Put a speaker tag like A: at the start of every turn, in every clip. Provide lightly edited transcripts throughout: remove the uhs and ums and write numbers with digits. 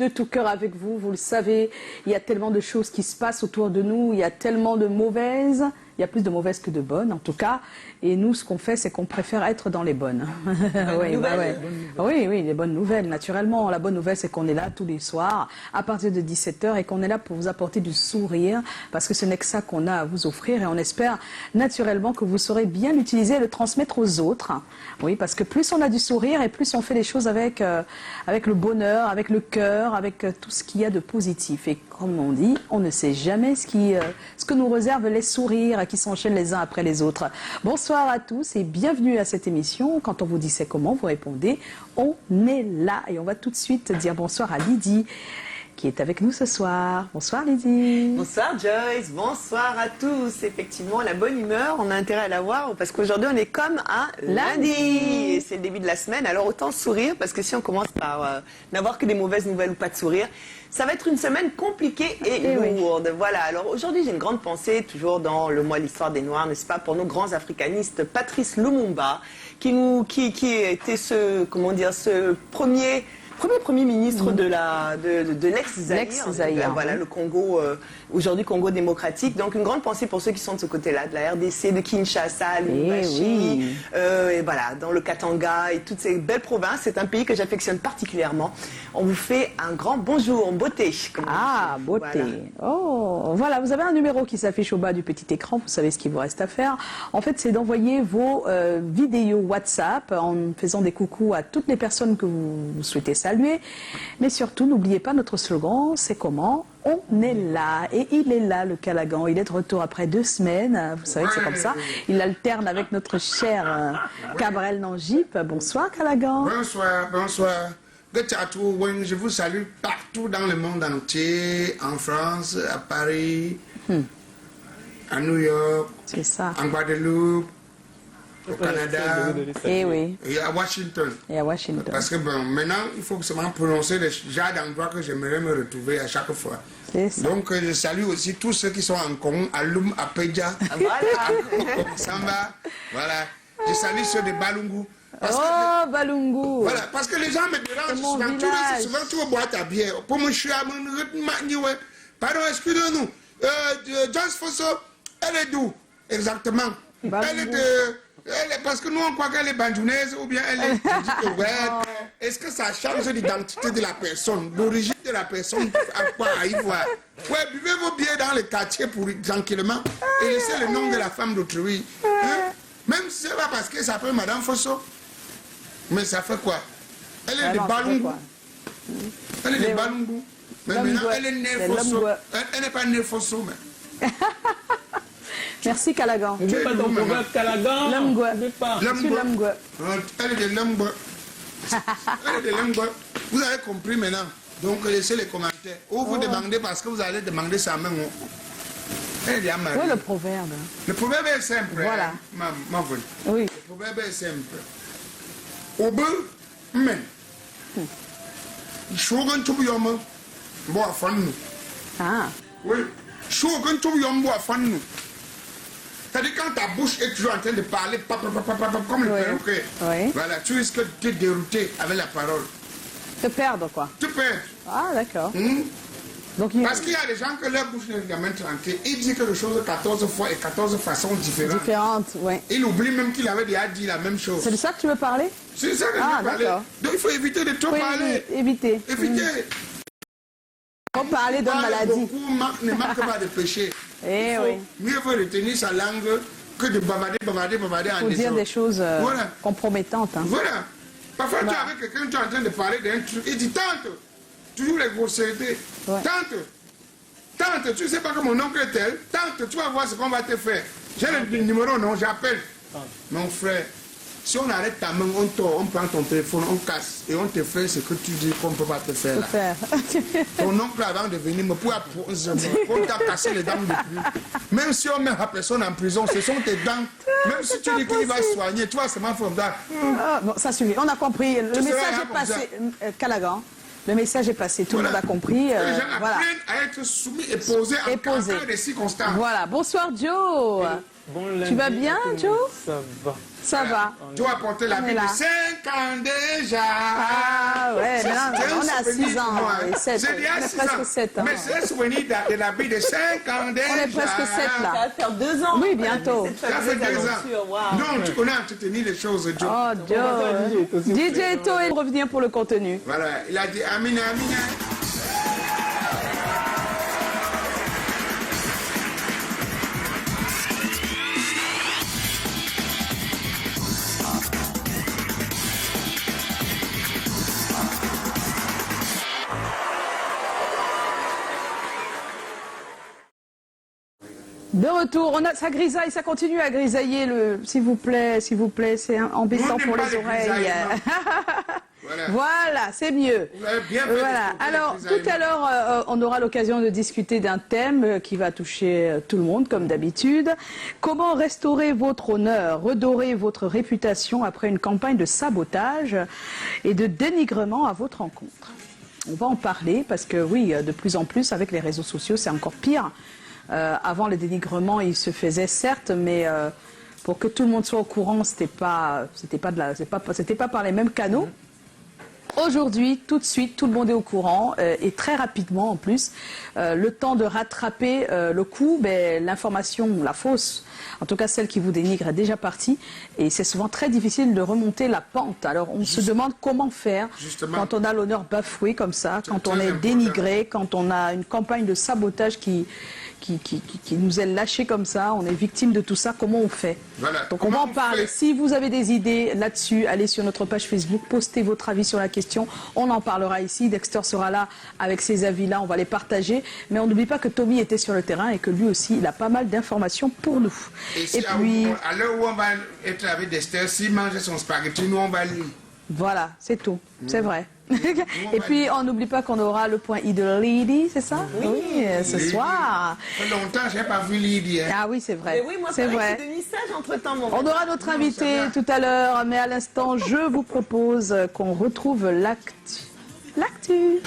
A: de tout cœur avec vous. Vous le savez, il y a tellement de choses qui se passent autour de nous, il y a tellement de mauvaises. Il y a plus de mauvaises que de bonnes, en tout cas. Et nous, ce qu'on fait, c'est qu'on préfère être dans les bonnes. Oui, les bonnes nouvelles, naturellement. La bonne nouvelle, c'est qu'on est là tous les soirs, à partir de 17h, et qu'on est là pour vous apporter du sourire, parce que ce n'est que ça qu'on a à vous offrir. Et on espère, naturellement, que vous saurez bien l'utiliser et le transmettre aux autres. Oui, parce que plus on a du sourire, et plus on fait les choses avec, avec le bonheur, avec le cœur, avec tout ce qu'il y a de positif. Et comme on dit, on ne sait jamais ce que nous réservent les sourires qui s'enchaînent les uns après les autres. Bonsoir à tous et bienvenue à cette émission. Quand on vous dit c'est comment, vous répondez on est là. Et on va tout de suite dire bonsoir à Lydie qui est avec nous ce soir. Bonsoir Lydie.
B: Bonsoir Joyce, bonsoir à tous. Effectivement, la bonne humeur, on a intérêt à l'avoir parce qu'aujourd'hui on est comme un lundi. C'est le début de la semaine, alors autant sourire parce que si on commence par n'avoir que des mauvaises nouvelles ou pas de sourire, ça va être une semaine compliquée et lourde. Oui. Voilà, alors aujourd'hui j'ai une grande pensée, toujours dans le mois de l'histoire des Noirs, n'est-ce pas, pour nos grands africanistes, Patrice Lumumba, qui était ce premier ministre de l'ex-Zaïre, voilà, le Congo, aujourd'hui Congo démocratique. Donc une grande pensée pour ceux qui sont de ce côté-là, de la RDC, de Kinshasa, Lubumbashi, et voilà, dans le Katanga et toutes ces belles provinces. C'est un pays que j'affectionne particulièrement. On vous fait un grand bonjour, beauté.
A: Beauté. Voilà. Oh, voilà, vous avez un numéro qui s'affiche au bas du petit écran. Vous savez ce qu'il vous reste à faire. En fait, c'est d'envoyer vos vidéos WhatsApp en faisant des coucous à toutes les personnes que vous souhaitez saluer. Mais surtout, n'oubliez pas notre slogan, c'est comment on est là. Et il est là, le Calagan. Il est de retour après 2 semaines. Vous savez que c'est comme ça. Il alterne avec notre cher Cabrel Nangip. Bonsoir, Calagan.
C: Bonsoir, bonsoir. Je vous salue partout dans le monde entier, en France, à Paris, à New York, en Guadeloupe, au Canada, et à Washington. Parce que bon, maintenant, il faut seulement prononcer les genres d'endroits que j'aimerais me retrouver à chaque fois. Donc, je salue aussi tous ceux qui sont en Congo, à Lum, à Pédia, à Samba. Voilà. Je salue ceux de Balungu.
A: Balungu.
C: Voilà, parce que les gens me dérangent souvent tu bois ta bière. Pour me chier, pardon, excusez-nous. Joyce Fosso, elle est d'où exactement? Parce que nous on croit qu'elle est bandounaise ou bien elle est est-ce que ça change l'identité de la personne, l'origine de la personne à quoi à y voir? Ouais, buvez vos bières dans le quartier tranquillement et laissez le nom de la femme d'autrui. Même si c'est pas parce que ça s'appelle Madame Fosso. Mais ça fait quoi? Elle est de Balungu. Elle est de Balungu. Mais maintenant, elle est née Fosso. Elle n'est pas née Fosso, mais...
A: Merci, Calagan.
D: Je n'ai pas ton proverbe, Calagan.
A: Lamgwe.
C: Elle est de Lamgwe. Elle est de Lamgwe. Vous avez compris maintenant. Donc, laissez les commentaires. Ou vous demandez parce que vous allez demander sa main. Elle est de Amari.
A: Oui, le proverbe.
C: Le proverbe est simple.
A: Voilà.
C: Oui. Le proverbe est simple. Obe, men. Shogun tubu yom, bo afanu. Oui. Shogun tubu yom, bo afanu. C'est-à-dire quand ta bouche est toujours en train de parler, comme le perroquet. Voilà, tu risques de te dérouter avec la parole.
A: Te perdre, quoi.
C: Te perdre.
A: Ah, d'accord.
C: Donc, parce qu'il y a des gens que leur bouche n'est jamais tranquille. Il dit quelque chose 14 fois et 14 façons différentes. Il oublie même qu'il avait déjà dit la même chose.
A: C'est de ça que tu veux parler?
C: C'est ça que je veux parler. Donc il faut éviter de trop parler.
A: Éviter. Trop parler d'une maladie.
C: Beaucoup ne manque pas de péché. Mieux vaut retenir sa langue que de bavarder en
A: pour dire des choses compromettantes.
C: Voilà. Parfois tu es avec quelqu'un, tu es en train de parler d'un truc, il dit tante. Toujours les grossièretés. Tante, tu sais pas que mon oncle est tel. Tante, tu vas voir ce qu'on va te faire. J'ai le numéro, non, j'appelle. Mon frère, si on arrête ta main, on prend ton téléphone, on casse et on te fait ce que tu dis qu'on ne peut pas te faire. Ton oncle, avant de venir, me pouvait on t'a cassé les dents depuis. Même si on met la personne en prison, ce sont tes dents. Même si tu dis qu'il va se soigner, tu vois, c'est ma forme d'art.
A: Bon, ça suffit, on a compris. Le message est passé. Calagan. Le message est passé, tout le monde a compris.
C: Les gens apprennent à être soumis et posés en cas de circonstances.
A: Voilà, bonsoir Joe.
D: Bon lundi.
A: Tu vas bien, Joe?
D: Ça va.
A: Ça va.
C: Tu as porté la
A: On est
C: vie
A: là.
C: de 5 ans déjà.
A: Ah ouais, mais là,
C: C'était un
A: on a
C: souvenir
A: 6
C: pour
A: ans
C: moi,
A: et 7.
C: C'est bien
A: On est
C: 6
A: presque
C: ans.
A: 7 ans.
C: Mais c'est un souvenir de la vie de 5 ans déjà.
A: On est presque 7
B: Ça
A: là.
B: va faire 2 ans.
A: Oui, bientôt.
B: Cette
C: Ça fait
B: fabuleuse
C: 2
B: aventure,
C: ans.
B: waouh.
C: Non, tu connais entretenir les choses, Joe.
A: Oh, Joe. DJ Eto est revenir pour le contenu.
C: Voilà, il a dit Amina, Amina.
A: De retour, ça grisaille, ça continue à grisailler, s'il vous plaît, c'est embêtant
C: Nous, on
A: pour
C: n'aime
A: les
C: pas les
A: oreilles.
C: Voilà.
A: Voilà, c'est mieux.
C: Vous avez bien fait
A: Voilà.
C: d'exporter
A: Alors,
C: les
A: tout à
C: grisaillements.
A: l'heure, on aura l'occasion de discuter d'un thème qui va toucher tout le monde, comme d'habitude. Comment restaurer votre honneur, redorer votre réputation après une campagne de sabotage et de dénigrement à votre encontre? On va en parler parce que, oui, de plus en plus, avec les réseaux sociaux, c'est encore pire. Avant, le dénigrement, il se faisait certes, mais pour que tout le monde soit au courant, c'était pas par les mêmes canaux. Aujourd'hui, tout de suite, tout le monde est au courant et très rapidement en plus. Le temps de rattraper le coup, l'information, la fausse, en tout cas celle qui vous dénigre, est déjà partie. Et c'est souvent très difficile de remonter la pente. Alors on se demande comment faire quand on a l'honneur bafoué comme ça, quand on est dénigré, quand on a une campagne de sabotage qui nous est lâchée comme ça, on est victime de tout ça, comment on fait?
C: Voilà.
A: Donc on va en parler. Si vous avez des idées là-dessus, allez sur notre page Facebook, postez votre avis sur la question, on en parlera ici, Dexter sera là avec ses avis-là, on va les partager, mais on n'oublie pas que Tommy était sur le terrain et que lui aussi, il a pas mal d'informations pour nous.
C: Et si
A: puis,
C: à l'heure où on va être avec Dexter, s'il mange son spaghetti, nous on va lire.
A: voilà, c'est tout, c'est vrai. Et puis, on n'oublie pas qu'on aura le point I de Lady, c'est ça? Oui, ce soir.
C: Ça fait longtemps que je n'ai pas vu Lydie. Hein.
A: Ah oui, c'est vrai.
B: Mais oui, moi,
A: c'est vrai.
B: c'est Denis Sage entre-temps, mon
A: On aura notre invité tout à l'heure, mais à l'instant, je vous propose qu'on retrouve l'actu. L'actu.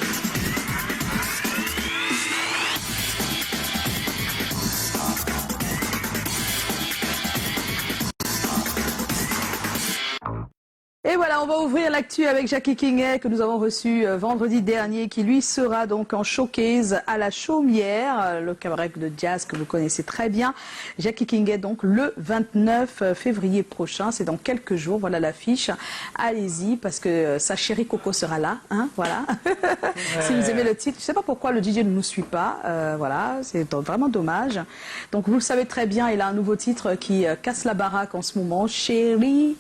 A: Et voilà, on va ouvrir l'actu avec Jackie Kinguet que nous avons reçu vendredi dernier, qui lui sera donc en showcase à la Chaumière, le cabaret de jazz que vous connaissez très bien. Jackie Kinguet donc le 29 février prochain, c'est dans quelques jours, voilà l'affiche. Allez-y parce que sa chérie Coco sera là, hein, voilà. Si vous aimez le titre, je ne sais pas pourquoi le DJ ne nous suit pas, voilà, c'est vraiment dommage. Donc vous le savez très bien, il a un nouveau titre qui casse la baraque en ce moment, Chérie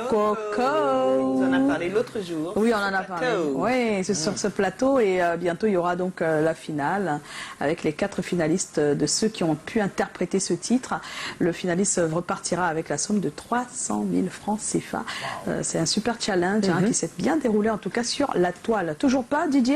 A: Coco.
B: On en a parlé l'autre jour.
A: Oui, on en a parlé. Oui, c'est sur ce plateau et bientôt il y aura donc la finale avec les 4 finalistes de ceux qui ont pu interpréter ce titre. Le finaliste repartira avec la somme de 300 000 francs CFA. C'est un super challenge qui s'est bien déroulé en tout cas sur la toile. Toujours pas, DJ ?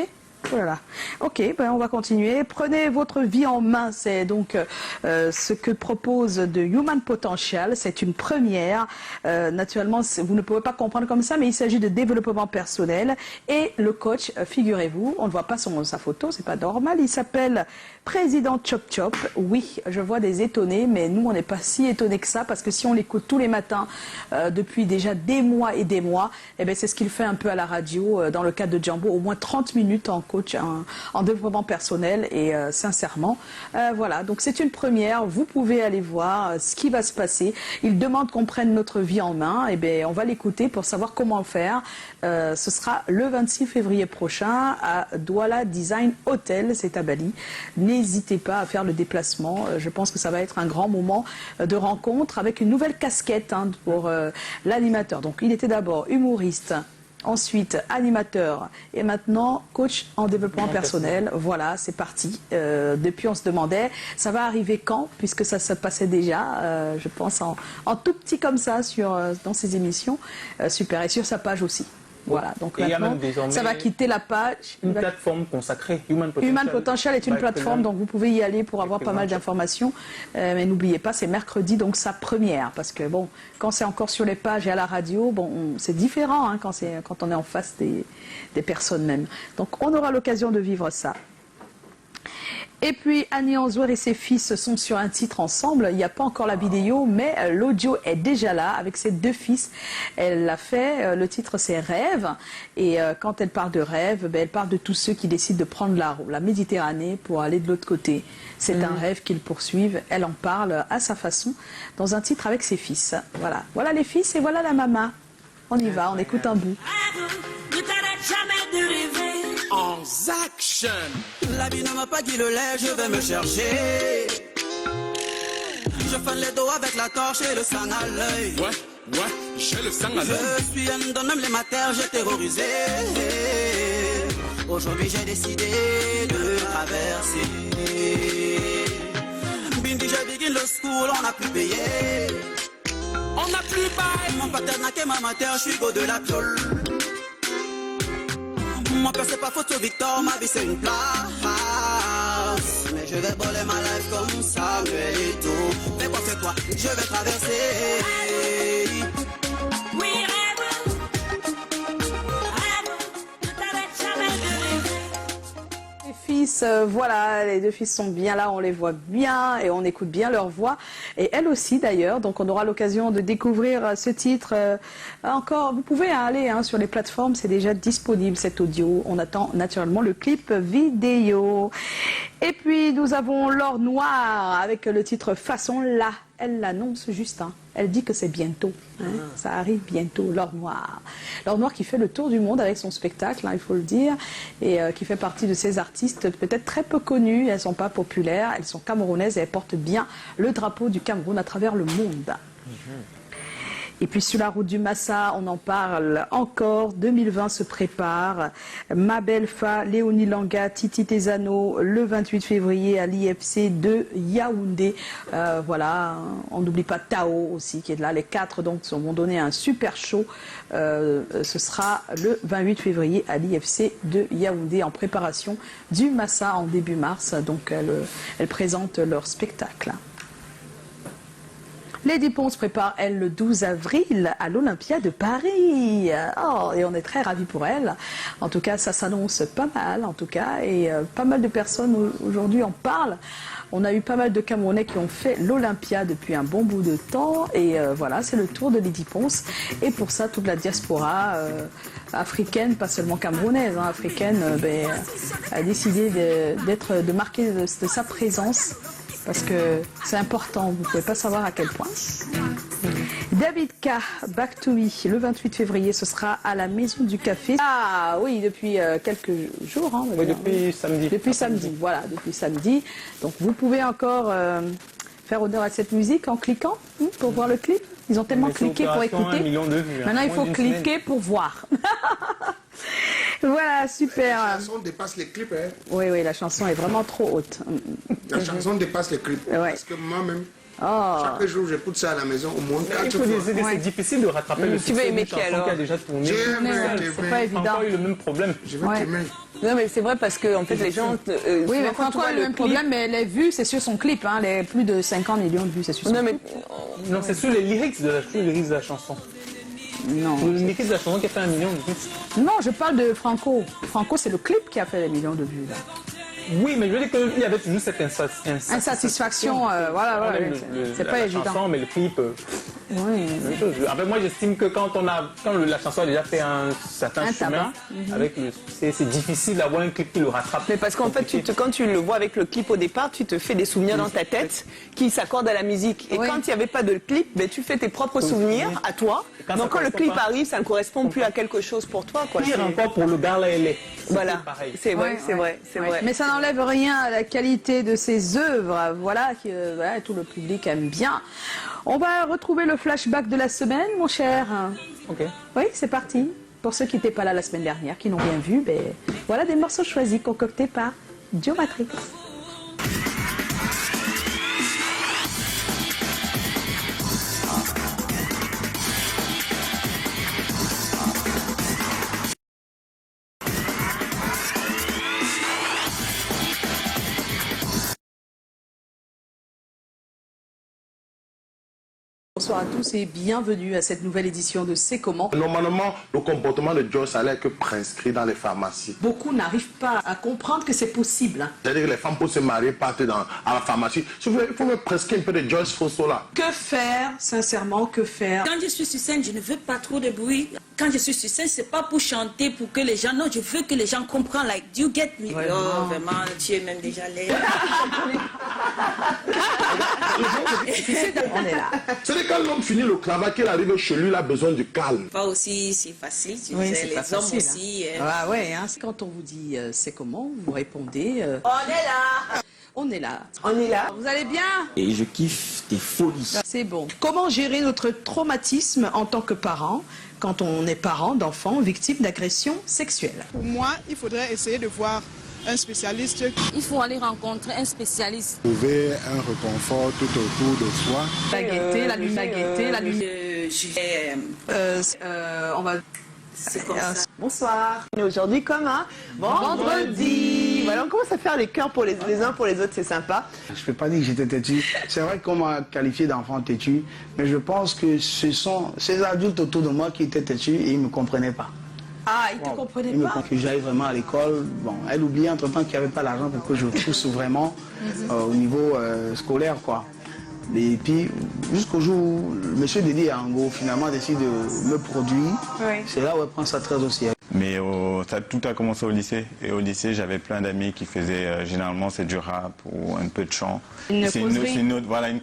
A: Oh là là. Ok, on va continuer. Prenez votre vie en main. C'est donc ce que propose de Human Potential. C'est une première. Naturellement, vous ne pouvez pas comprendre comme ça, mais il s'agit de développement personnel. Et le coach, figurez-vous, on ne voit pas sa photo, c'est pas normal. Il s'appelle Président Chop Chop. Oui, je vois des étonnés, mais nous, on n'est pas si étonnés que ça, parce que si on l'écoute tous les matins depuis déjà des mois et des mois, eh ben, c'est ce qu'il fait un peu à la radio dans le cadre de Jambo, au moins 30 minutes en coach, en développement personnel et sincèrement. Voilà, donc c'est une première. Vous pouvez aller voir ce qui va se passer. Il demande qu'on prenne notre vie en main. Et bien, on va l'écouter pour savoir comment faire. Ce sera le 26 février prochain à Douala Design Hotel, c'est à Bali. N'hésitez pas à faire le déplacement. Je pense que ça va être un grand moment de rencontre avec une nouvelle casquette pour l'animateur. Donc, il était d'abord humoriste. Ensuite, animateur et maintenant coach en développement personnel. Voilà, c'est parti. Depuis, on se demandait, ça va arriver quand? Puisque ça se passait déjà, je pense, en tout petit comme ça dans ses émissions. Super. Et sur sa page aussi. Voilà, donc maintenant, ça va quitter la page.
D: Une plateforme consacrée, Human Potential.
A: Human Potential est une plateforme, donc vous pouvez y aller pour avoir pas mal d'informations. Mais n'oubliez pas, c'est mercredi, donc sa première. Parce que bon, quand c'est encore sur les pages et à la radio, bon, c'est différent quand on est en face des personnes même. Donc on aura l'occasion de vivre ça. Et puis Annie Anzouer et ses fils sont sur un titre ensemble. Il n'y a pas encore la vidéo, mais l'audio est déjà là avec ses deux fils. Elle l'a fait. Le titre c'est Rêve. Et quand elle parle de rêve, elle parle de tous ceux qui décident de prendre la Méditerranée pour aller de l'autre côté. C'est un rêve qu'ils poursuivent. Elle en parle à sa façon dans un titre avec ses fils. Voilà. Voilà les fils et voilà la maman. On y va, on écoute un bout.
E: Ne t'arrête jamais de rêver.
F: En action. La vie ne m'a pas dit le lait, je vais me chercher. Je fais les dos avec la torche et le sang à l'œil.
G: Ouais, j'ai le sang à l'œil.
F: Je suis un don, même les matères, j'ai terrorisé. Aujourd'hui j'ai décidé de traverser. Bindi, j'ai begin le school, on n'a plus payé.
G: On n'a plus bail.
F: Mon pater n'a que ma mater, je suis go de la piole. Mon père c'est pas photo Victor, ma vie c'est une place. Mais je vais voler ma life comme Samuel et tout. Fais quoi, je vais traverser.
E: Oui, rêve. Rêve. Ne t'arrête jamais de rêver.
A: Les fils, voilà, les deux fils sont bien là, on les voit bien et on écoute bien leur voix. Et elle aussi d'ailleurs, donc on aura l'occasion de découvrir ce titre encore. Vous pouvez aller sur les plateformes, c'est déjà disponible cet audio. On attend naturellement le clip vidéo. Et puis nous avons L'Or Noir avec le titre Façon là. Elle l'annonce juste, elle dit que c'est bientôt, ça arrive bientôt, L'Or Noir. L'Or Noir qui fait le tour du monde avec son spectacle, il faut le dire, et qui fait partie de ces artistes peut-être très peu connus, elles ne sont pas populaires, elles sont camerounaises et elles portent bien le drapeau du Cameroun à travers le monde. Et puis sur la route du Massa, on en parle encore. 2020 se prépare. Mabel Fa, Léonie Langa, Titi Tezano, le 28 février à l'IFC de Yaoundé. Voilà, on n'oublie pas Tao aussi qui est là. Les quatre donc vont donner un super show. Ce sera le 28 février à l'IFC de Yaoundé en préparation du Massa en début mars. Donc elles présentent leur spectacle. Lady Pons se prépare, elle, le 12 avril à l'Olympia de Paris. Oh, et on est très ravis pour elle. En tout cas, ça s'annonce pas mal, en tout cas. Et pas mal de personnes aujourd'hui en parlent. On a eu pas mal de Camerounais qui ont fait l'Olympia depuis un bon bout de temps. Et voilà, c'est le tour de Lady Pons. Et pour ça, toute la diaspora africaine, pas seulement camerounaise, africaine, a décidé de marquer de sa présence. Parce que c'est important, vous ne pouvez pas savoir à quel point. David K, Back to Me, le 28 février, ce sera à la Maison du Café. Ah oui, depuis quelques jours.
D: Oui, depuis samedi.
A: Depuis samedi, voilà, depuis samedi. Donc vous pouvez encore faire honneur à cette musique en cliquant pour voir le clip. Ils ont tellement cliqué pour écouter.
D: 1 million de vues.
A: Maintenant, il faut cliquer pour voir. Voilà, super.
C: La chanson dépasse les clips.
A: Oui, la chanson est vraiment trop haute.
C: La chanson dépasse les clips.
A: Ouais.
C: Parce que moi-même, chaque jour, j'écoute ça à la maison au moins 4
D: Il faut
C: fois.
D: dire, c'est difficile de rattraper le succès
B: aimer
D: d'une
B: qui,
D: chanson
B: alors
D: qui a déjà tourné.
C: J'ai aimé,
A: C'est pas évident.
D: Encore eu le même problème.
C: Je vais t'aimer.
B: Non, mais c'est vrai parce que en fait, les gens.
A: Oui, mais Franco a le même problème, mais les vues, c'est sur son clip. Les plus de 50 millions de vues, c'est sur son
B: Non,
A: clip.
B: mais.
D: Non, c'est sur les lyrics de la chanson.
A: Non.
D: Le lyrics de la chanson qui a fait 1 million de vues.
A: Non, je parle de Franco. Franco, c'est le clip qui a fait les millions de vues. Là.
D: Oui, mais je veux dire qu'il y avait toujours cette
A: Insatisfaction, voilà. C'est pas évident.
D: Chanson, mais le clip,
A: Oui.
D: même chose. Après, moi, j'estime que quand la chanson a déjà fait un certain chemin, avec le succès, c'est difficile d'avoir un clip qui le rattrape.
B: Mais parce qu'en fait, quand tu le vois avec le clip au départ, tu te fais des souvenirs dans ta tête qui s'accordent à la musique. Et quand il n'y avait pas de clip, tu fais tes propres souvenirs à toi. Donc quand le clip arrive, ça ne correspond plus à quelque chose pour toi.
D: Pire encore pour le Gala LA.
B: Voilà, c'est vrai, c'est vrai.
A: Mais ça n'enlève rien à la qualité de ses œuvres. Voilà, tout le public aime bien. On va retrouver le flashback de la semaine, mon cher.
D: Ok.
A: Oui, c'est parti. Pour ceux qui n'étaient pas là la semaine dernière, qui n'ont rien vu, voilà des morceaux choisis, concoctés par Joe Matrix. bonsoir à tous et bienvenue à cette nouvelle édition de C'est comment.
H: Normalement, le comportement de Joyce allait être prescrit dans les pharmacies.
A: Beaucoup n'arrivent pas à comprendre que c'est possible. Hein.
H: C'est-à-dire que les femmes pour se marier partent à la pharmacie. Il faut me prescrire un peu de Joyce Fosso là.
A: Que faire, sincèrement, que faire?
I: Quand je suis sur scène, je ne veux pas trop de bruit. Quand je suis sur scène, c'est pas pour chanter, pour que les gens... Non, je veux que les gens comprennent. Like, do you get me?
A: Ouais,
I: oh, vraiment, tu es même déjà laid.
A: On est là.
H: C'est quand l'homme finit le travail, qu'il arrive chez lui, il a besoin du calme.
I: Pas aussi, c'est facile, tu
A: Oui,
I: sais,
A: c'est
I: les
A: pas
I: hommes
A: facile,
I: aussi.
A: hein. Ah ouais, hein. Quand on vous dit c'est comment, vous répondez
I: On est là.
A: on est là.
B: On est là.
A: Vous allez bien?
J: Et je kiffe tes folies.
A: C'est bon. Comment gérer notre traumatisme en tant que parent quand on est parent d'enfants victimes d'agressions sexuelles?
K: Pour moi, il faudrait essayer de voir un spécialiste.
I: Il faut aller rencontrer un spécialiste.
L: Trouver un réconfort tout autour de soi.
A: La gaieté, la lune, la gaieté, la lune. On va...
I: C'est comme ça.
B: Bonsoir. Et aujourd'hui, comme un vendredi. Voilà, on commence à faire les cœurs pour les uns pour les autres, c'est sympa.
M: Je ne peux pas dire que j'étais têtu. C'est vrai qu'on m'a qualifié d'enfant têtu, mais je pense que ce sont ces adultes autour de moi qui étaient têtus et ils ne me comprenaient pas.
A: Ah, ils ne te comprenaient
M: Ils me
A: pas?
M: que j'aille vraiment à l'école. Bon, elle oubliait entre-temps qu'il n'y avait pas l'argent pour que je pousse vraiment au niveau scolaire, quoi. Et puis, jusqu'au jour où le monsieur Dédé Ango finalement décide de me produire, c'est là où elle prend ça très au sérieux.
N: Mais tout a commencé au lycée. Et au lycée, j'avais plein d'amis qui faisaient, généralement, c'est du rap ou un peu de chant. Une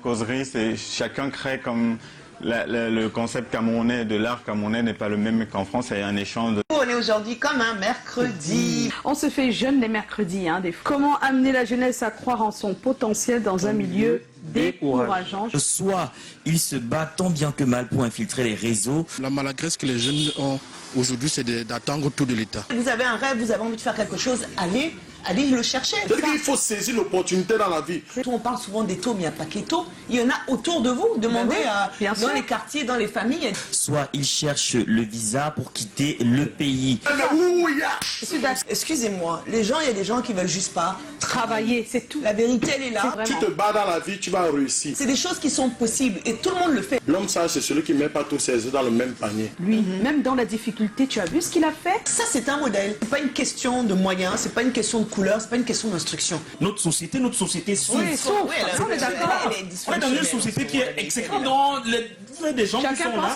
N: causerie, c'est chacun crée comme... Le concept camerounais de l'art camerounais n'est pas le même qu'en France, il y a un échange.
B: On est aujourd'hui comme un mercredi.
A: On se fait jeune les mercredis. Hein, Comment amener la jeunesse à croire en son potentiel dans un milieu décourageant?
J: Soit il se bat tant bien que mal pour infiltrer les réseaux.
L: La maladresse que les jeunes ont aujourd'hui, c'est d'attendre tout de l'État.
B: Vous avez un rêve, vous avez envie de faire quelque chose, allez le chercher.
H: C'est-à-dire qu'il faut saisir l'opportunité dans la vie.
B: On parle souvent des taux, mais il n'y a pas que les taux. Il y en a autour de vous. Demandez dans les quartiers, dans les familles.
J: Soit il cherche le visa pour quitter le pays.
B: Excusez-moi, les gens, il y a des gens qui veulent juste pas
A: travailler, c'est tout.
B: La vérité, elle est là.
H: Tu te bats dans la vie, tu vas réussir.
B: C'est des choses qui sont possibles et tout le monde le fait.
H: L'homme sage, c'est celui qui ne met pas tous ses œufs dans le même panier.
A: Lui, même dans la difficulté, tu as vu ce qu'il a fait?
B: Ça, c'est un modèle. C'est pas une question de moyens, c'est pas une question de couleur, c'est pas une question d'instruction.
J: Notre société souffre.
A: Oui, souffre. On est d'accord.
J: On est dans une société qui est exécrable dans les des gens qui sont là.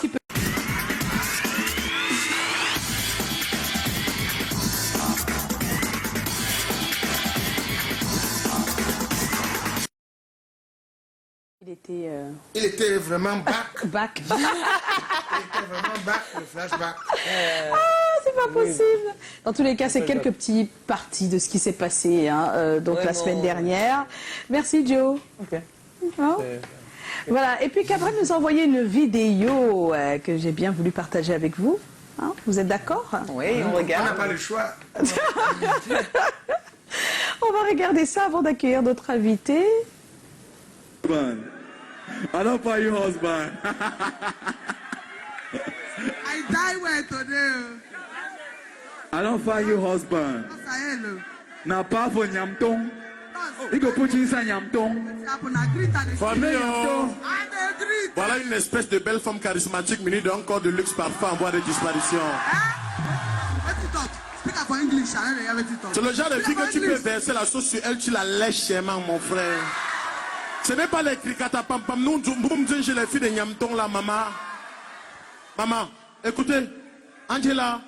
C: Il était vraiment back.
A: Back.
C: Il était vraiment back, le flashback.
A: C'est pas possible. Dans tous les cas, c'est quelques petites parties de ce qui s'est passé donc la semaine dernière. Merci Joe.
D: Ok.
A: Oh. Voilà. Et puis Cabrel nous a envoyé une vidéo que j'ai bien voulu partager avec vous. Hein, vous êtes d'accord?
B: Oui, on regarde.
C: On n'a pas le choix.
A: On va regarder ça avant d'accueillir notre invité.
O: I don't find your husband.
K: I die well today.
O: I don't find your husband. N'a pas pour Nyamtong. Il faut put inside Nyamtong.
H: Famille, voilà une espèce de belle femme charismatique munie d'un corps de luxe parfois en voie de disparition. C'est le genre de fille que tu peux verser la sauce sur elle, tu la lèches chèrement, mon frère. Ce n'est pas les cricata pam pam. Nous, j'ai les filles de Nyamtong là, maman. Maman, écoutez, Angela,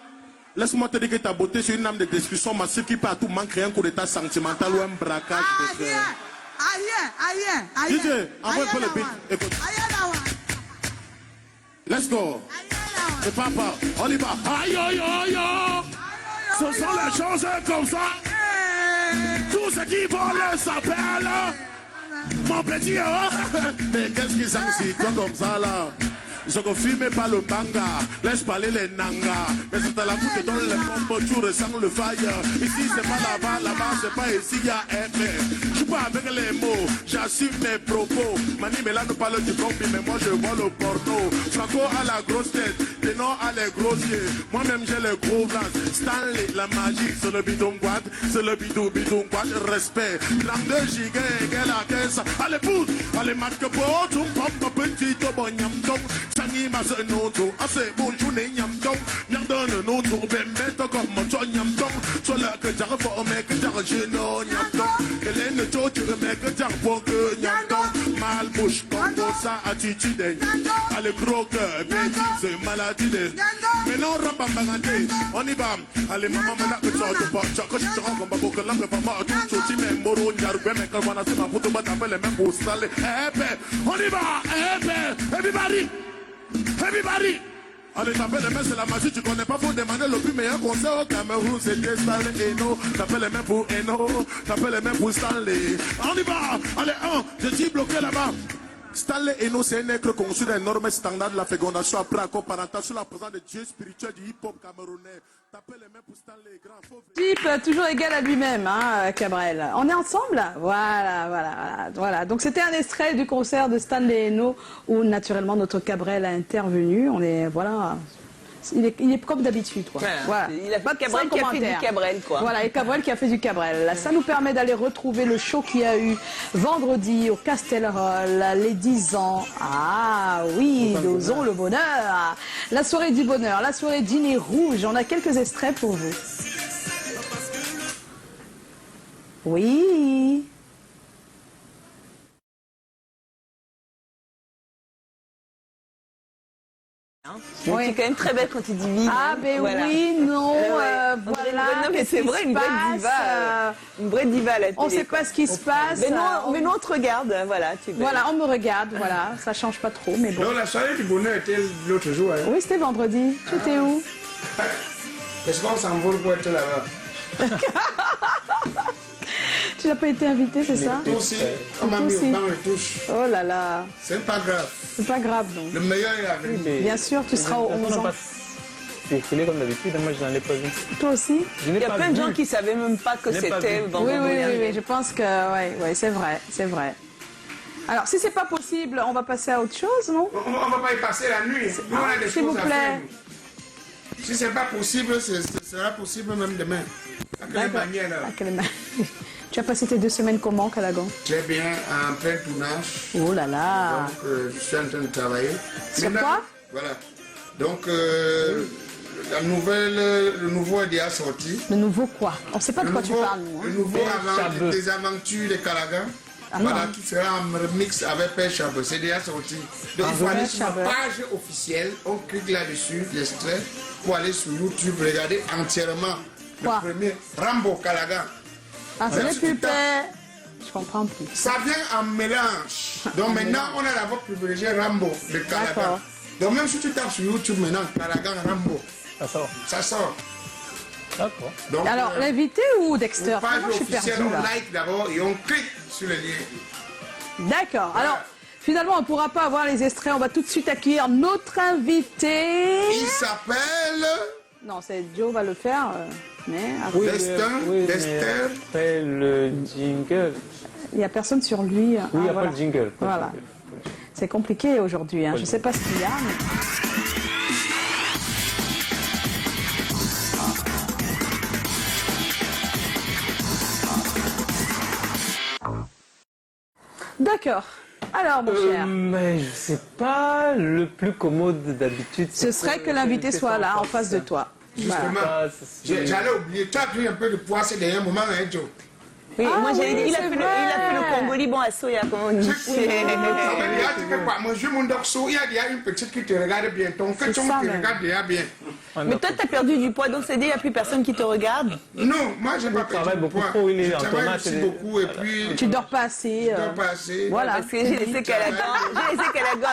H: laisse-moi te dire que ta beauté c'est une âme de destruction massive qui peut à tout manquer un coup d'état sentimental ou un braquage. DJ, envoie un peu le beat. Écoute. Let's go. C'est papa, on y va. Aïe, aïe, aïe, aïe. Ce sont les choses comme ça. Tout ce qui vole s'appelle. Mon petit, mais qu'est-ce qu'ils s'en citent comme ça là? Je confirme pas le manga, laisse parler les nangas. Mais c'est à la foule que donne les pompes, tu ressens le fire. Ici c'est pas là-bas, là-bas c'est pas ici, y'a aimé. Je suis pas avec les mots, j'assume mes propos. Mani mais là nous parle du combi, mais moi je vois le porno. Franco a la grosse tête, Ténor a les gros yeux. Moi-même j'ai les gros blancs. Stanley, la magie, c'est le bidon guad, c'est le bidon guad, respect. 32 giga, égale la caisse. Allez pousse, allez marque pour tout, pop, petit, bon yamdong. Sangi ma se noto, assez bon journée yamdong. Yamdong, noto, ben mettre comme mon son yamdong. Soit là que j'arrive au mec, j'arrive no yamdong. Hélène, toi, tu remets que j'arrive pour que yamdong. Mal bouche, comme ça, attitude. Allez, gros cœur, bêtise, maladie. Mais non, rambambangante, on y va. Allez, maman, là, que tu as pas, quand je te rends comme beaucoup, là, que maman, tout, tu m'aimes, moro, yarbe, mais quand on a fait ma photo, bah, t'appelles les mêmes pour staller. Eh ben, on y va, eh ben, everybody, everybody. Allez, t'appelles les mêmes, c'est la magie, tu connais pas, faut demander le plus meilleur concert au Cameroun, c'était Stanley Eno. T'appelles les mêmes pour Eno, t'appelles les mêmes pour Stanley. On y va, allez, je suis bloqué là-bas. Stanley Eno, c'est un être conçu d'un énorme standard de la fécondation après accord parental sur la présence de Dieu spirituel du hip-hop camerounais. T'appelles les mêmes pour Stanley, grand faux.
A: Type toujours égal à lui-même, hein, Cabrel. On est ensemble? Voilà. Donc c'était un extrait du concert de Stanley Eno où naturellement notre Cabrel a intervenu. On est, voilà. Il est comme d'habitude, quoi.
B: Ouais,
A: voilà.
B: Il a pas de Cabrel qui a fait du Cabrel, quoi.
A: Voilà, et Cabrel qui a fait du Cabrel. Là, ça nous permet d'aller retrouver le show qu'il y a eu vendredi au Castelroll, les 10 ans. Ah oui, dosons le bonheur. La soirée du bonheur, la soirée dîner rouge. On a quelques extraits pour vous. Oui.
B: Oui. Tu es quand même très belle quand tu dis vive.
A: Ah, ben voilà. Oui, non, voilà.
B: Non, mais c'est vrai, une vraie diva à la télé.
A: On ne sait pas ce qui se passe.
B: Mais nous, on te regarde, voilà.
A: Voilà, on me regarde, voilà. Ça ne change pas trop, mais bon.
C: Donc, la soirée du bonheur était l'autre jour, hein?
A: Oui, c'était vendredi. Tu étais où?
C: Est-ce qu'on s'envole pour être là-bas?
A: Tu n'as pas été invité, c'est ça?
C: Toi aussi. On m'a mis dans les touches.
A: Oh là là.
C: C'est pas grave.
A: C'est pas grave, donc.
C: Le meilleur est à venir.
A: Bien sûr, tu seras au 11 ans.
D: C'est filé comme d'habitude, moi je n'en ai pas vu.
A: Toi aussi?
B: Il y a plein de gens qui ne savaient même pas que c'était vendredi.
A: Oui, je pense que, oui, c'est vrai. Alors, si c'est pas possible, on va passer à autre chose, non?
C: On ne va pas y passer la nuit. Nous, on a des choses à faire. Si c'est pas possible, ce sera possible même demain. À quelle manière, là?
A: À quelle manière? Tu as passé tes 2 semaines comment, Calagan?
C: Très bien, en plein tournage.
A: Oh là là!
C: Donc, je suis en train de travailler.
A: Sur quoi?
C: Voilà. Donc, le nouveau est déjà sorti.
A: Le nouveau quoi? On ne sait pas de quoi tu parles, nous.
C: Le nouveau des aventures des Calagan. Voilà, qui sera en remix avec Père Chabot. C'est déjà sorti. Donc, il faut aller sur la page officielle. On clique là-dessus, l'extrait, pour aller sur YouTube, regarder entièrement le premier Rambo Calagan.
A: Ah, c'est le pupet. Je comprends plus.
C: Ça vient en mélange. Donc maintenant, on a d'abord privilégié Rambo, le Calagan. Donc même si tu tapes sur YouTube maintenant, Calagan Rambo, ça sort.
A: D'accord. Alors, l'invité ou Dexter?
C: Page
A: je suis
C: officielle,
A: perdu,
C: on
A: là.
C: like d'abord et on clique sur le lien.
A: D'accord. Alors, finalement, on ne pourra pas avoir les extraits. On va tout de suite accueillir notre invité.
C: Il s'appelle...
A: Non, c'est Joe va le faire. Mais
D: après le jingle.
A: Il n'y a personne sur lui.
D: Oui, il n'y a pas le jingle.
A: Voilà. C'est compliqué aujourd'hui. Hein. Je ne sais pas ce qu'il y a. Mais... D'accord. Alors, mon cher.
D: Mais je sais pas, le plus commode d'habitude.
A: Ce serait que l'invité soit là, en face de toi.
C: Justement, j'allais oublier. Tu as pris un peu de poids ces derniers moments, hein, Joe?
B: Oui, moi j'ai dit, il a fait le Congolais bon à Soya, comme on dit.
C: Il y a une petite qui te regarde bien, ton que tu te regardes déjà bien.
B: Mais toi, tu as perdu du poids, donc c'est dit, il n'y a plus personne qui te regarde.
C: Non, moi, je n'ai pas perdu du poids. Je travaille aussi beaucoup et puis...
A: Tu dors pas assez.
C: Je dors pas assez.
B: Voilà. Parce que j'ai laissé Calagan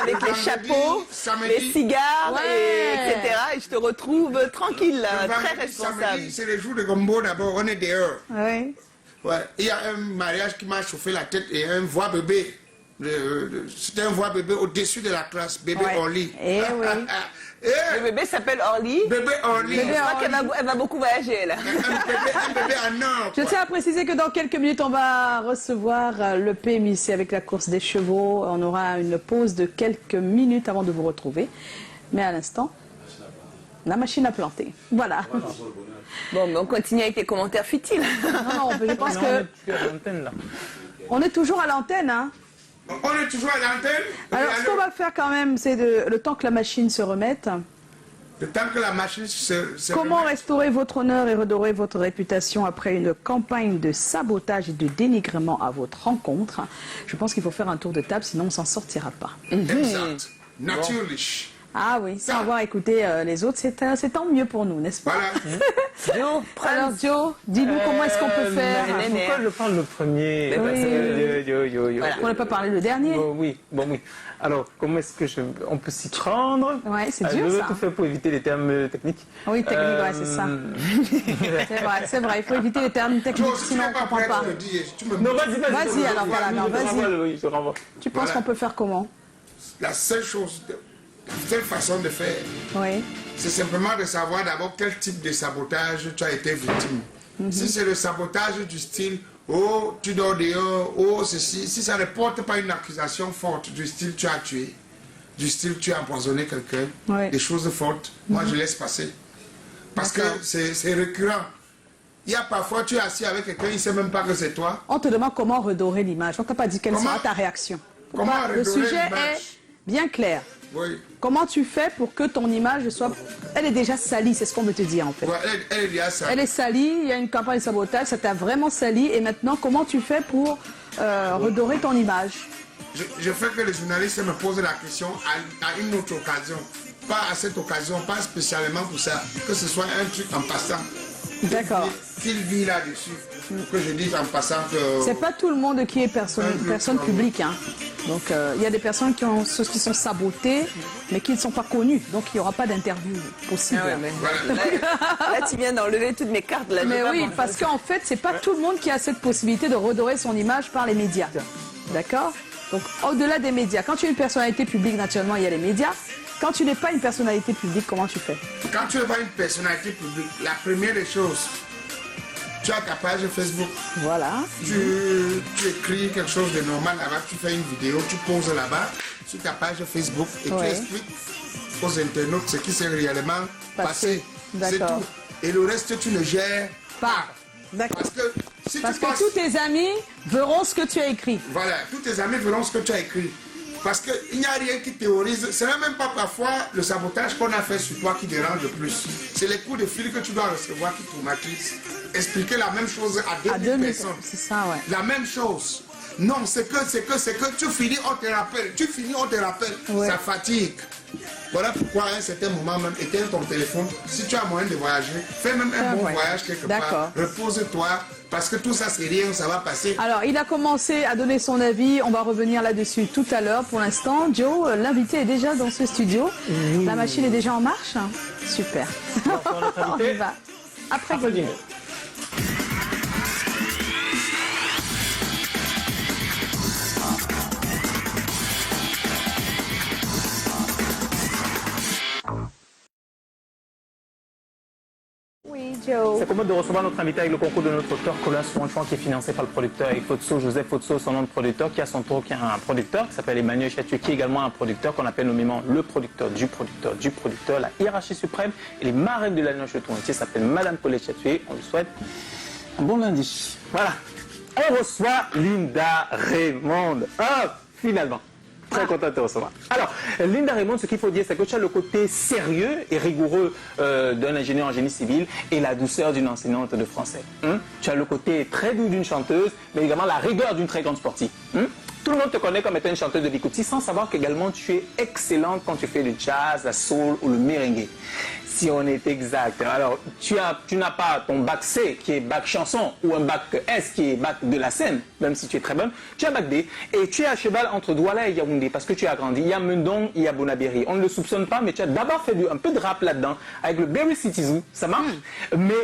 B: avec les chapeaux, les cigares, etc. Et je te retrouve tranquille, très responsable.
C: C'est le jour de Gombo d'abord, on est dehors.
A: Oui.
C: Ouais. Il y a un mariage qui m'a chauffé la tête et un voix bébé. C'était un voix bébé au-dessus de la classe, bébé Orly.
A: Eh oui.
B: Le bébé s'appelle Orly.
C: Bébé Orly.
B: Je crois qu'elle va beaucoup voyager là.
C: Un bébé en or.
A: Je tiens à préciser que dans quelques minutes, on va recevoir le PMIC avec la course des chevaux. On aura une pause de quelques minutes avant de vous retrouver. Mais à l'instant, la machine à planter. Voilà.
B: Bon, mais on continue avec les commentaires futiles.
A: Non, je pense que... On est toujours à l'antenne, hein.
C: On est toujours à l'antenne.
A: Alors, ce qu'on va faire quand même, c'est le temps que la machine se remette.
C: Le temps que la machine se
A: Comment restaurer votre honneur et redorer votre réputation après une campagne de sabotage et de dénigrement à votre rencontre? Je pense qu'il faut faire un tour de table, sinon on ne s'en sortira pas.
C: Exact. Natürlich.
A: Ah oui, sans avoir écouté les autres, c'est tant mieux pour nous, n'est-ce pas?
B: Joe,
A: alors Joe, dis-nous comment est-ce qu'on peut faire?
D: Pourquoi je parle le premier?
A: On n'a pas parlé le dernier.
D: Oui. Alors, comment est-ce que on peut s'y prendre?
A: Ouais, c'est dur
D: je vais
A: ça.
D: tout faire pour éviter les termes techniques.
A: Oui, technique, ouais, c'est ça. c'est vrai, il faut éviter les termes techniques, sinon on ne comprend pas.
D: Non, vas-y.
A: Vas-y, alors voilà, non, vas-y.
D: Je renvoie.
A: Tu penses qu'on peut faire comment?
C: La seule chose, la seule façon de faire, c'est simplement de savoir d'abord quel type de sabotage tu as été victime. Si c'est le sabotage du style « Oh, tu dors dehors, oh, ceci », si ça ne porte pas une accusation forte du style « tu as tué », du style « tu as empoisonné quelqu'un », des choses fortes, moi je laisse passer. Parce que c'est récurrent. Il y a parfois, tu es assis avec quelqu'un, il ne sait même pas que c'est toi.
A: On te demande comment redorer l'image. On ne t'a pas dit quelle sera ta réaction. Le sujet est bien clair.
C: Oui.
A: Comment tu fais pour que ton image soit... Elle est déjà salie, c'est ce qu'on veut te dire en fait.
C: Ouais, elle est déjà salie.
A: Elle est salie, il y a une campagne de sabotage, ça t'a vraiment sali. Et maintenant, comment tu fais pour redorer ton image?
C: Je fais que les journalistes me posent la question à une autre occasion. Pas à cette occasion, pas spécialement pour ça. Que ce soit un truc en passant.
A: D'accord.
C: Qu'il vit là-dessus. Que je dise en passant que...
A: C'est pas tout le monde qui est personne publique. Hein. Donc il y a des personnes qui sont sabotées, mais qui ne sont pas connues. Donc il n'y aura pas d'interview possible.
B: Ah ouais, là, tu viens d'enlever toutes mes cartes. Là,
A: mais oui, parce qu'en fait, c'est pas tout le monde qui a cette possibilité de redorer son image par les médias. D'accord? Donc au-delà des médias, quand tu es une personnalité publique, naturellement, il y a les médias. Quand tu n'es pas une personnalité publique, comment tu fais?
C: Quand tu n'es pas une personnalité publique, la première des choses, tu as ta page Facebook.
A: Voilà.
C: Tu écris quelque chose de normal là-bas, tu fais une vidéo, tu poses là-bas sur ta page Facebook et tu expliques aux internautes ce qui s'est réellement passé. C'est tout. Et le reste, tu ne gères pas.
A: D'accord.
C: Parce que
A: tous tes amis verront ce que tu as écrit.
C: Voilà, tous tes amis verront ce que tu as écrit. Parce qu'il n'y a rien qui théorise. Ce n'est même pas parfois le sabotage qu'on a fait sur toi qui dérange le plus. C'est les coups de fil que tu dois recevoir qui traumatisent. Expliquer la même chose à 2000 personnes.
A: C'est ça, ouais.
C: La même chose. Non, c'est que tu finis, on te rappelle. Tu finis, on te rappelle. Ouais. Ça fatigue. Voilà pourquoi à un certain moment même, éteins ton téléphone. Si tu as moyen de voyager, fais même un bon voyage quelque part. Repose-toi. Parce que tout ça, c'est rien, ça va passer.
A: Alors, il a commencé à donner son avis. On va revenir là-dessus tout à l'heure. Pour l'instant, Joe, l'invité est déjà dans ce studio. La machine est déjà en marche. Super. On y va. Après Godin.
D: C'est commode de recevoir notre invité avec le concours de notre auteur Colin Souanchouan qui est financé par le producteur Eric Fotso, Joseph Fotso, son nom de producteur, qui a son tour, qui est un producteur qui s'appelle Emmanuel Chatué, qui est également un producteur qu'on appelle nommément le producteur du producteur du producteur, la hiérarchie suprême. Et les marraines de l'Alliance Chetou-Entier s'appellent Madame Paulette Chatué. On lui souhaite un bon lundi. Voilà. On reçoit Linda Raymond. Finalement. Très content de te recevoir. Alors, Linda Raymond, ce qu'il faut dire, c'est que tu as le côté sérieux et rigoureux d'un ingénieur en génie civil et la douceur d'une enseignante de français. Tu as le côté très doux d'une chanteuse, mais également la rigueur d'une très grande sportive. Tout le monde te connaît comme étant une chanteuse de bikoti, sans savoir qu'également tu es excellente quand tu fais le jazz, la soul ou le merengue. Si on est exact. Alors, tu n'as pas ton bac C qui est bac chanson ou un bac S qui est bac de la scène, même si tu es très bonne. Tu as bac D et tu es à cheval entre Douala et Yaoundé parce que tu as grandi. Il y a Mendong, il y a Bonabéry. On ne le soupçonne pas, mais tu as d'abord fait un peu de rap là-dedans avec le Berry City Zoo. Ça marche.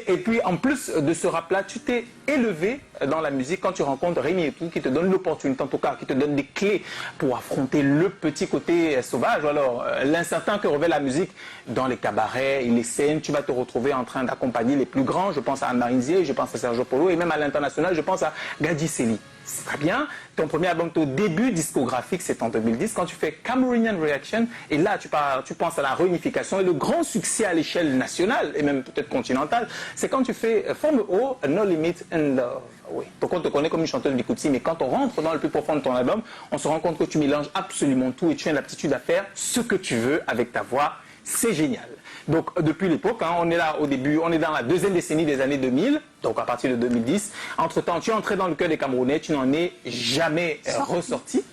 D: Et puis, en plus de ce rap-là, tu t'es élevé dans la musique quand tu rencontres Rémi et tout, qui te donne l'opportunité, en tout cas, qui te donne des clés pour affronter le petit côté sauvage, ou alors l'incertain que revêt la musique dans les cabarets et les scènes. Tu vas te retrouver en train d'accompagner les plus grands, je pense à Anne-Marie Nzié, je pense à Sergio Polo, et même à l'international, je pense à Gadi Seli. C'est très bien. Ton premier album, ton début discographique, c'est en 2010, quand tu fais Cameroonian Reaction, et là, tu penses à la réunification, et le grand succès à l'échelle nationale, et même peut-être continentale, c'est quand tu fais Forme O, No Limit and Love. Oui. Donc on te connaît comme une chanteuse bikutsi, mais quand on rentre dans le plus profond de ton album, on se rend compte que tu mélanges absolument tout et tu as l'aptitude à faire ce que tu veux avec ta voix. C'est génial. Donc depuis l'époque, on est là au début, on est dans la deuxième décennie des années 2000, donc à partir de 2010. Entre-temps, tu es entré dans le cœur des Camerounais, tu n'en es jamais ressorti.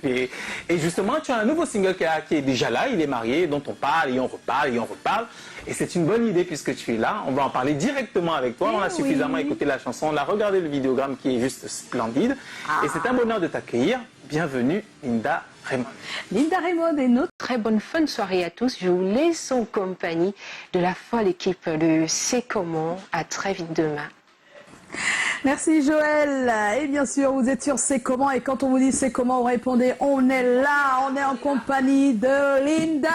D: Et justement, tu as un nouveau single qui est déjà là, il est marié, dont on parle et on reparle et on reparle. Et c'est une bonne idée puisque tu es là. On va en parler directement avec toi. On a suffisamment écouté la chanson, on a regardé le vidéogramme qui est juste splendide. Et c'est un bonheur de t'accueillir. Bienvenue, Linda Raymond.
A: Linda Raymond est notre
P: très bonne fin de soirée à tous. Je vous laisse en compagnie de la folle équipe de C'est comment. À très vite demain.
A: Merci Joël. Et bien sûr, vous êtes sur C'est comment. Et quand on vous dit C'est comment, vous répondez on est là, on est en compagnie de Linda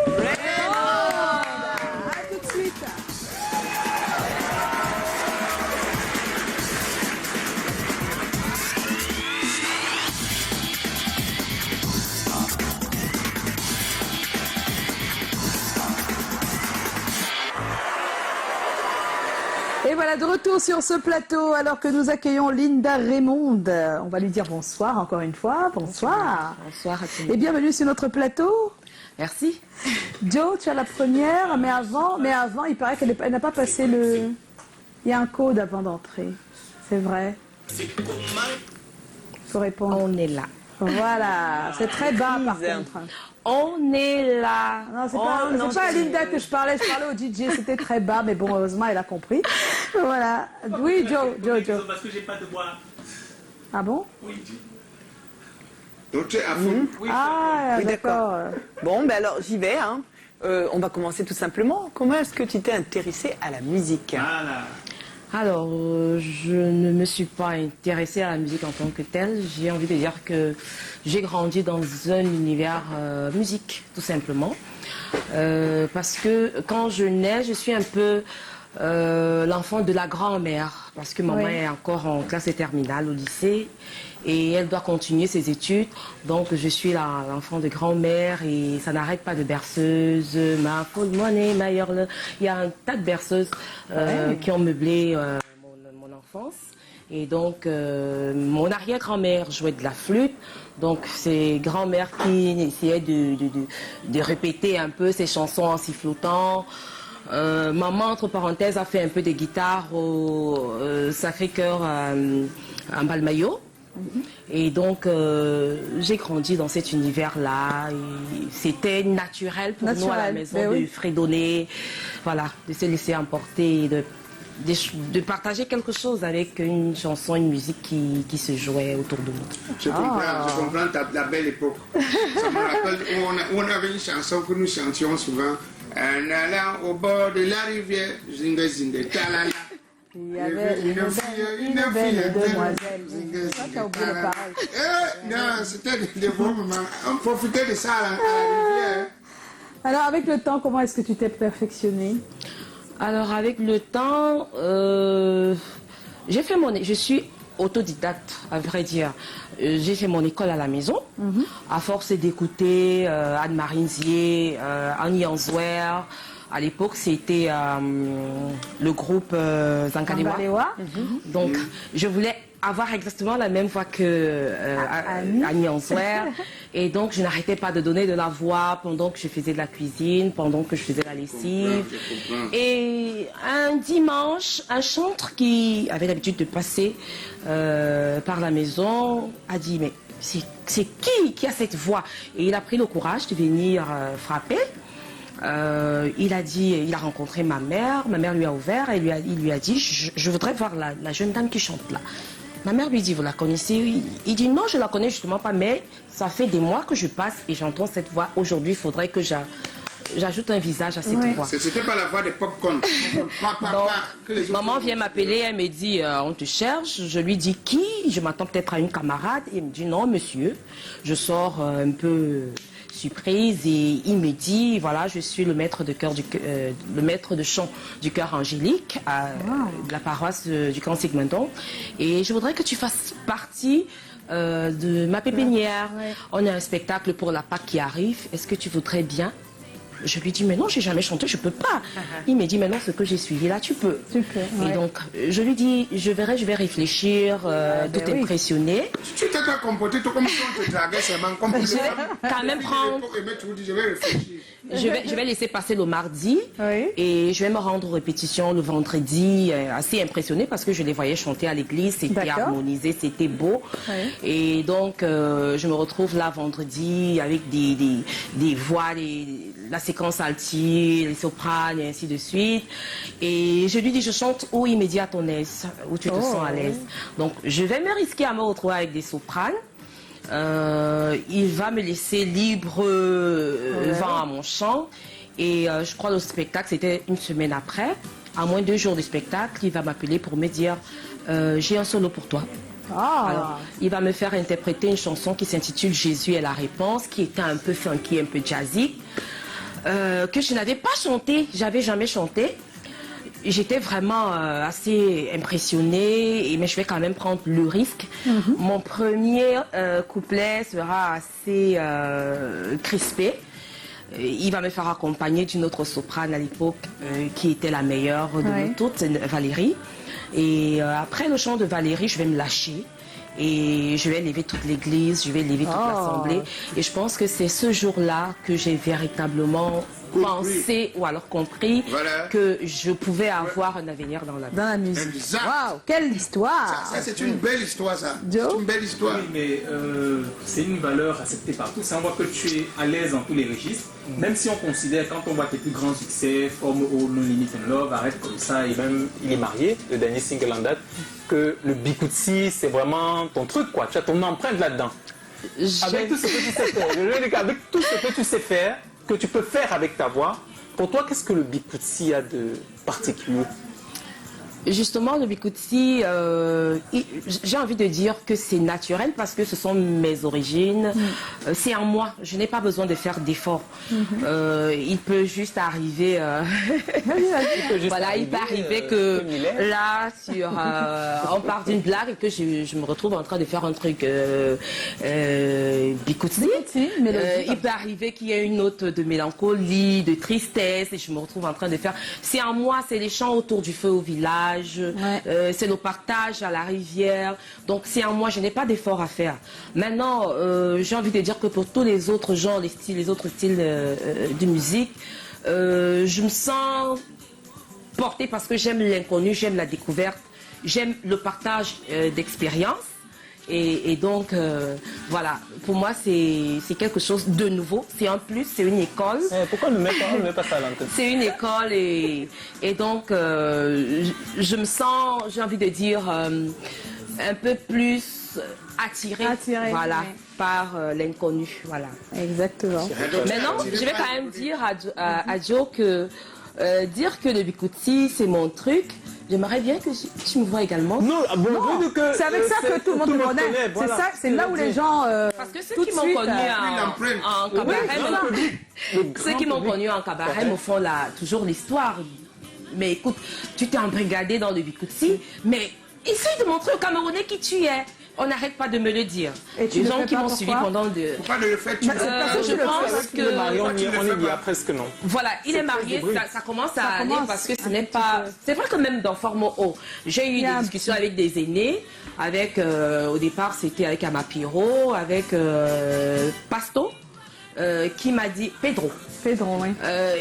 A: Raymond. À tout de suite. Et voilà, de retour sur ce plateau, alors que nous accueillons Linda Raymond. On va lui dire bonsoir encore une fois. Bonsoir.
Q: Bonsoir à tous.
A: Et bienvenue sur notre plateau.
Q: Merci.
A: Jo, tu as la première, mais avant, il paraît qu'elle n'a pas passé le... Il y a un code avant d'entrer. C'est vrai. Il faut répondre.
Q: On est là.
A: Voilà, c'est très bas par contre.
Q: On est là.
A: Non, c'est pas à Linda que je parlais au DJ, c'était très bas, mais bon, heureusement, elle a compris. Voilà. Oui, Jo.
J: Parce que j'ai pas de voix.
A: Ah bon?
J: Oui.
C: Donc tu es à fond.
A: Ah,
B: oui,
A: d'accord.
B: Bon, ben alors j'y vais. On va commencer tout simplement. Comment est-ce que tu t'es intéressée à la musique?
Q: Alors, je ne me suis pas intéressée à la musique en tant que telle. J'ai envie de dire que j'ai grandi dans un univers musique, tout simplement. Parce que quand je nais, je suis un peu l'enfant de la grand-mère. Parce que maman est encore en classe terminale au lycée. Et elle doit continuer ses études. Donc, je suis l'enfant de grand-mère et ça n'arrête pas de berceuse. Ma folle monnaie, ma yorle. Il y a un tas de berceuses qui ont meublé mon enfance. Et donc, mon arrière-grand-mère jouait de la flûte. Donc, c'est grand-mère qui essayait de répéter un peu ses chansons en sifflotant. Maman, entre parenthèses, a fait un peu de guitare au Sacré-Cœur en Balmayo. Et donc, j'ai grandi dans cet univers-là. C'était naturel pour nous à la maison de fredonner, voilà, de se laisser emporter, de partager quelque chose avec une chanson, une musique qui se jouait autour de nous.
C: Je comprends la belle époque. Ça me rappelle où on avait une chanson que nous chantions souvent. En allant au bord de la rivière, zingue zingue talala.
A: Il y avait une belle demoiselle. Tu as oublié les paroles.
C: Non, c'était des bons moments. On profitait de ça à la rivière.
A: Alors, avec le temps, comment est-ce que tu t'es perfectionné?
Q: Alors, avec le temps, je suis autodidacte, à vrai dire. J'ai fait mon école à la maison, à force d'écouter Anne-Marie Nzié, Annie Answer. À l'époque, c'était le groupe Zankalewa. Donc, je voulais avoir exactement la même voix que Annie Answer. Et donc, je n'arrêtais pas de donner de la voix pendant que je faisais de la cuisine, pendant que je faisais la lessive. Et un dimanche, un chantre qui avait l'habitude de passer par la maison a dit, mais c'est qui a cette voix? Et il a pris le courage de venir frapper Il a rencontré ma mère lui a ouvert et il lui a dit je voudrais voir la jeune dame qui chante là. Ma mère lui dit, vous la connaissez? Il dit, non, je la connais justement pas, mais ça fait des mois que je passe et j'entends cette voix. Aujourd'hui, il faudrait que j'ajoute un visage à cette voix.
C: C'était pas la voix des pop-corn.
Q: Maman vient m'appeler, elle me dit, on te cherche. Je lui dis, qui? Je m'attends peut-être à une camarade. Il me dit, non, monsieur. Je sors un peu surprise et il me dit, voilà, je suis le maître de chant du chœur angélique de la paroisse du camp Sigmundon et je voudrais que tu fasses partie de ma pépinière. On a un spectacle pour la Pâque qui arrive, est-ce que tu voudrais bien? Je lui dis, mais non, j'ai jamais chanté, je peux pas. Il me dit, mais non, ce que j'ai suivi là, tu peux. Et donc, je lui dis, je vais réfléchir, tout impressionné.
C: Tu t'es pas comporté, tout comme si on te draguait seulement. Comme
Q: je vais quand même prendre... Je vais laisser passer le mardi et je vais me rendre aux répétitions le vendredi, assez impressionnée parce que je les voyais chanter à l'église, c'était harmonisé, c'était beau. Et donc, je me retrouve là vendredi avec des voix, la séquence alti, les sopranes et ainsi de suite. Et je lui dis, je chante où il me dit à ton aise, où tu te sens à l'aise. Donc, je vais me risquer à me retrouver avec des sopranes. Il va me laisser libre vent à mon chant et je crois que le spectacle c'était une semaine après, à moins 2 jours de spectacle, il va m'appeler pour me dire j'ai un solo pour toi. Alors, il va me faire interpréter une chanson qui s'intitule Jésus est la réponse, qui était un peu funky, un peu jazzy, que je n'avais pas chanté, j'avais jamais chanté. J'étais vraiment assez impressionnée, mais je vais quand même prendre le risque. Mon premier couplet sera assez crispé. Il va me faire accompagner d'une autre soprane à l'époque qui était la meilleure de nous toutes, Valérie. Et après le chant de Valérie, je vais me lâcher. Et je vais lever toute l'église, je vais lever toute l'assemblée. Et je pense que c'est ce jour-là que j'ai véritablement pensé ou alors compris que je pouvais avoir un avenir dans la musique.
A: Waouh, quelle histoire!
C: Ça c'est une belle histoire, ça. C'est une belle histoire.
D: Oui, mais c'est une valeur acceptée par tous. On voit que tu es à l'aise dans tous les registres. Même si on considère, quand on voit tes plus grands succès, From Oh No Limit in Love, Arrête comme ça, et même Il est marié, le dernier single en date, que le Bikutsi, c'est vraiment ton truc, quoi. Tu as ton empreinte là-dedans. Avec tout ce que tu sais faire, avec tout ce que tu sais faire, que tu peux faire avec ta voix, pour toi, qu'est-ce que le Bikutsi a de particulier?
Q: Justement, le Bikutsi, j'ai envie de dire que c'est naturel parce que ce sont mes origines. C'est en moi. Je n'ai pas besoin de faire d'efforts. Il peut juste arriver... voilà, il peut arriver que là, on part d'une blague et que je me retrouve en train de faire un truc Bikutsi. Il peut arriver qu'il y ait une note de mélancolie, de tristesse et je me retrouve en train de faire... C'est en moi, c'est les chants autour du feu au village. C'est le partage à la rivière, donc c'est en moi, je n'ai pas d'effort à faire. Maintenant, j'ai envie de dire que pour tous les autres genres, les autres styles de musique, je me sens portée parce que j'aime l'inconnu, j'aime la découverte, j'aime le partage d'expériences. Et donc, voilà, pour moi, c'est quelque chose de nouveau. C'est un plus, c'est une école.
D: Pourquoi on ne met pas ça à l'antenne?
Q: C'est une école et donc, je me sens, j'ai envie de dire, un peu plus attirée voilà, par l'inconnu. Voilà.
A: Exactement.
Q: Maintenant, je vais quand même dire à Joe que dire que le Bikutsi, c'est mon truc. J'aimerais bien que tu me vois également.
A: Non, c'est avec ça que tout le monde te connaît. C'est ça, c'est là où les gens.
Q: Parce que ceux qui m'ont connu en cabaret, ceux qui m'ont connu en cabaret me font toujours l'histoire. Mais écoute, tu t'es embrigadé dans le Bikutsi, mais essaye de montrer aux Camerounais qui tu es. On n'arrête pas de me le dire. Et les gens qui m'ont suivi pendant de...
C: Pourquoi ne le fais-tu pas?
Q: Je pense que...
D: On est dit presque non.
Q: Voilà, il est marié, ça commence à aller parce que ce n'est pas... C'est vrai que même dans Forme O, j'ai eu des discussions avec des aînés, avec, au départ c'était avec Amapiro, avec Pasto, qui m'a dit... Pedro,
A: oui.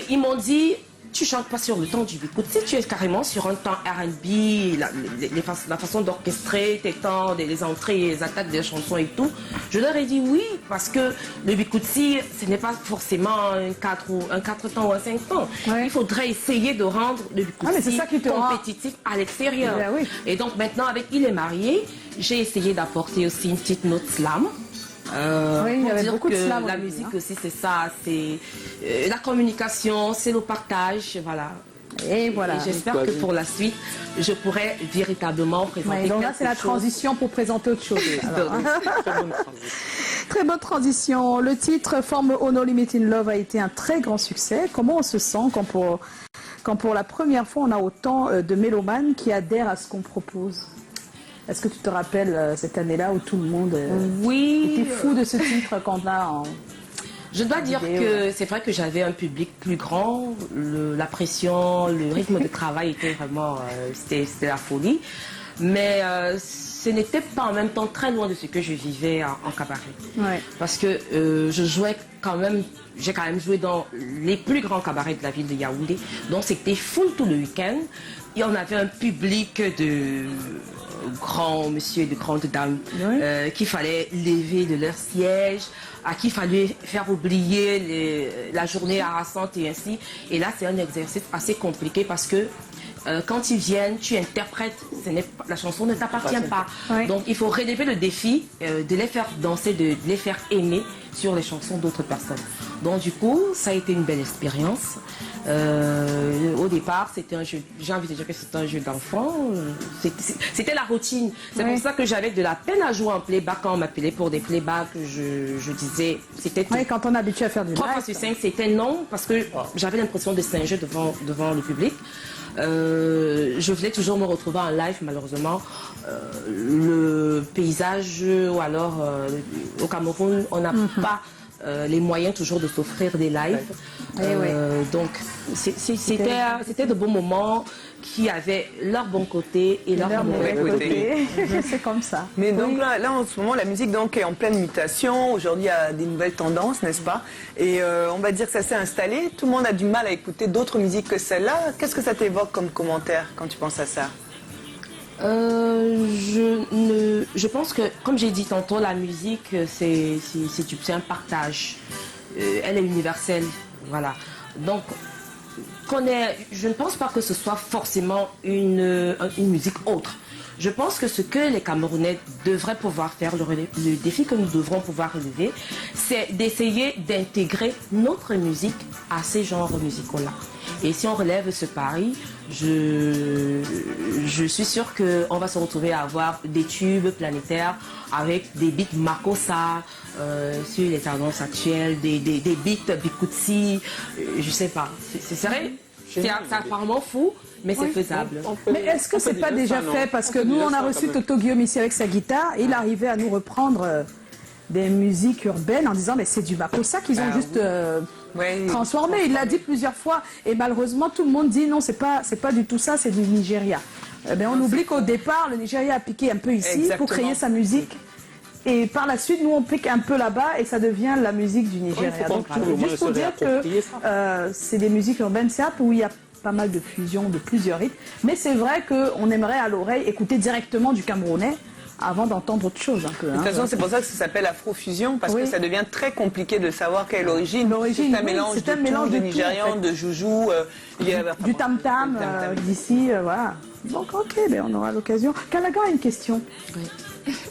Q: Ils m'ont dit... tu chantes pas sur le temps du bikutsi, tu es carrément sur un temps R&B, la façon d'orchestrer tes temps, les entrées, les attaques des chansons et tout. Je leur ai dit oui, parce que le bikutsi, ce n'est pas forcément un 4 temps ou un 5 temps. Il faudrait essayer de rendre le bikutsi compétitif à l'extérieur.
A: Oui.
Q: Et donc maintenant, avec Il est marié, j'ai essayé d'apporter aussi une petite note slam.
A: Oui, il y avait beaucoup de slam.
Q: La musique aussi, c'est ça, c'est la communication, c'est le partage, voilà.
A: Et voilà.
Q: Et j'espère que pour la suite, je pourrai véritablement présenter
A: donc là, c'est la transition pour présenter autre chose. Alors, très bonne transition. Le titre From No Limit in Love a été un très grand succès. Comment on se sent quand pour la première fois, on a autant de mélomanes qui adhèrent à ce qu'on propose? Est-ce que tu te rappelles cette année-là où tout le monde était fou de ce titre qu'on a en...
Q: Je dois dire que c'est vrai que j'avais un public plus grand, la pression, le rythme de travail était vraiment, c'était la folie. Mais ce n'était pas en même temps très loin de ce que je vivais en cabaret.
A: Ouais.
Q: Parce que j'ai quand même joué dans les plus grands cabarets de la ville de Yaoundé. Donc c'était full tout le week-end. Et on avait un public de grands messieurs et de grandes dames qu'il fallait lever de leur siège, à qui il fallait faire oublier la journée harassante et ainsi. Et là, c'est un exercice assez compliqué parce que quand ils viennent, tu interprètes, la chanson ne t'appartient pas.
A: Oui.
Q: Donc il faut relever le défi de les faire danser, de les faire aimer sur les chansons d'autres personnes. Donc du coup, ça a été une belle expérience. Au départ, c'était un jeu, j'ai envie de dire que c'était un jeu d'enfant. C'était la routine. C'est pour ça que j'avais de la peine à jouer en playback quand on m'appelait pour des playbacks. Je disais, c'était tout.
A: Quand on est habitué à faire du
Q: 3 fois sur 5, c'était non, parce que j'avais l'impression de singer devant le public. Je voulais toujours me retrouver en live, malheureusement. Le paysage, ou alors au Cameroun, on n'a pas les moyens toujours de s'offrir des lives. Donc c'était de bons moments qui avaient leur bon côté et leur mauvais côté.
A: C'est comme ça.
B: Mais donc là, en ce moment, la musique donc, est en pleine mutation. Aujourd'hui, il y a des nouvelles tendances, n'est-ce pas? Et on va dire que ça s'est installé. Tout le monde a du mal à écouter d'autres musiques que celle-là. Qu'est-ce que ça t'évoque comme commentaire quand tu penses à ça?
Q: Je pense que, comme j'ai dit tantôt, la musique, c'est un partage. Elle est universelle. Voilà. Donc, je ne pense pas que ce soit forcément une musique autre. Je pense que ce que les Camerounais devraient pouvoir faire, le défi que nous devrons pouvoir relever, c'est d'essayer d'intégrer notre musique à ces genres musicaux-là. Et si on relève ce pari, je suis sûre qu'on va se retrouver à avoir des tubes planétaires avec des beats Makossa sur les tendances actuelles, des beats Bikutsi, je sais pas. C'est sérieux? C'est apparemment fou, mais c'est faisable.
A: Mais est-ce que c'est pas déjà fait? Parce que nous, on a reçu Toto Guillaume ici avec sa guitare et il arrivait à nous reprendre des musiques urbaines en disant mais c'est du Makossa qu'ils ont juste transformé. Il l'a dit plusieurs fois et malheureusement tout le monde dit non, c'est pas du tout ça, c'est du Nigeria. On oublie qu'au départ le Nigeria a piqué un peu ici pour créer sa musique. Et par la suite, nous, on pique un peu là-bas et ça devient la musique du Nigeria. Donc, juste pour dire que c'est des musiques urbaines, certes, où il y a pas mal de fusion de plusieurs rythmes. Mais c'est vrai qu'on aimerait à l'oreille écouter directement du camerounais avant d'entendre autre chose. Un peu,
B: de toute façon, c'est pour ça que ça s'appelle afrofusion, parce que ça devient très compliqué de savoir quelle est l'origine.
A: L'origine,
B: c'est un mélange de nigérian, de joujou,
A: du tam-tam d'ici, voilà. Donc, ok, on aura l'occasion. Kalaga a une question.
C: Oui.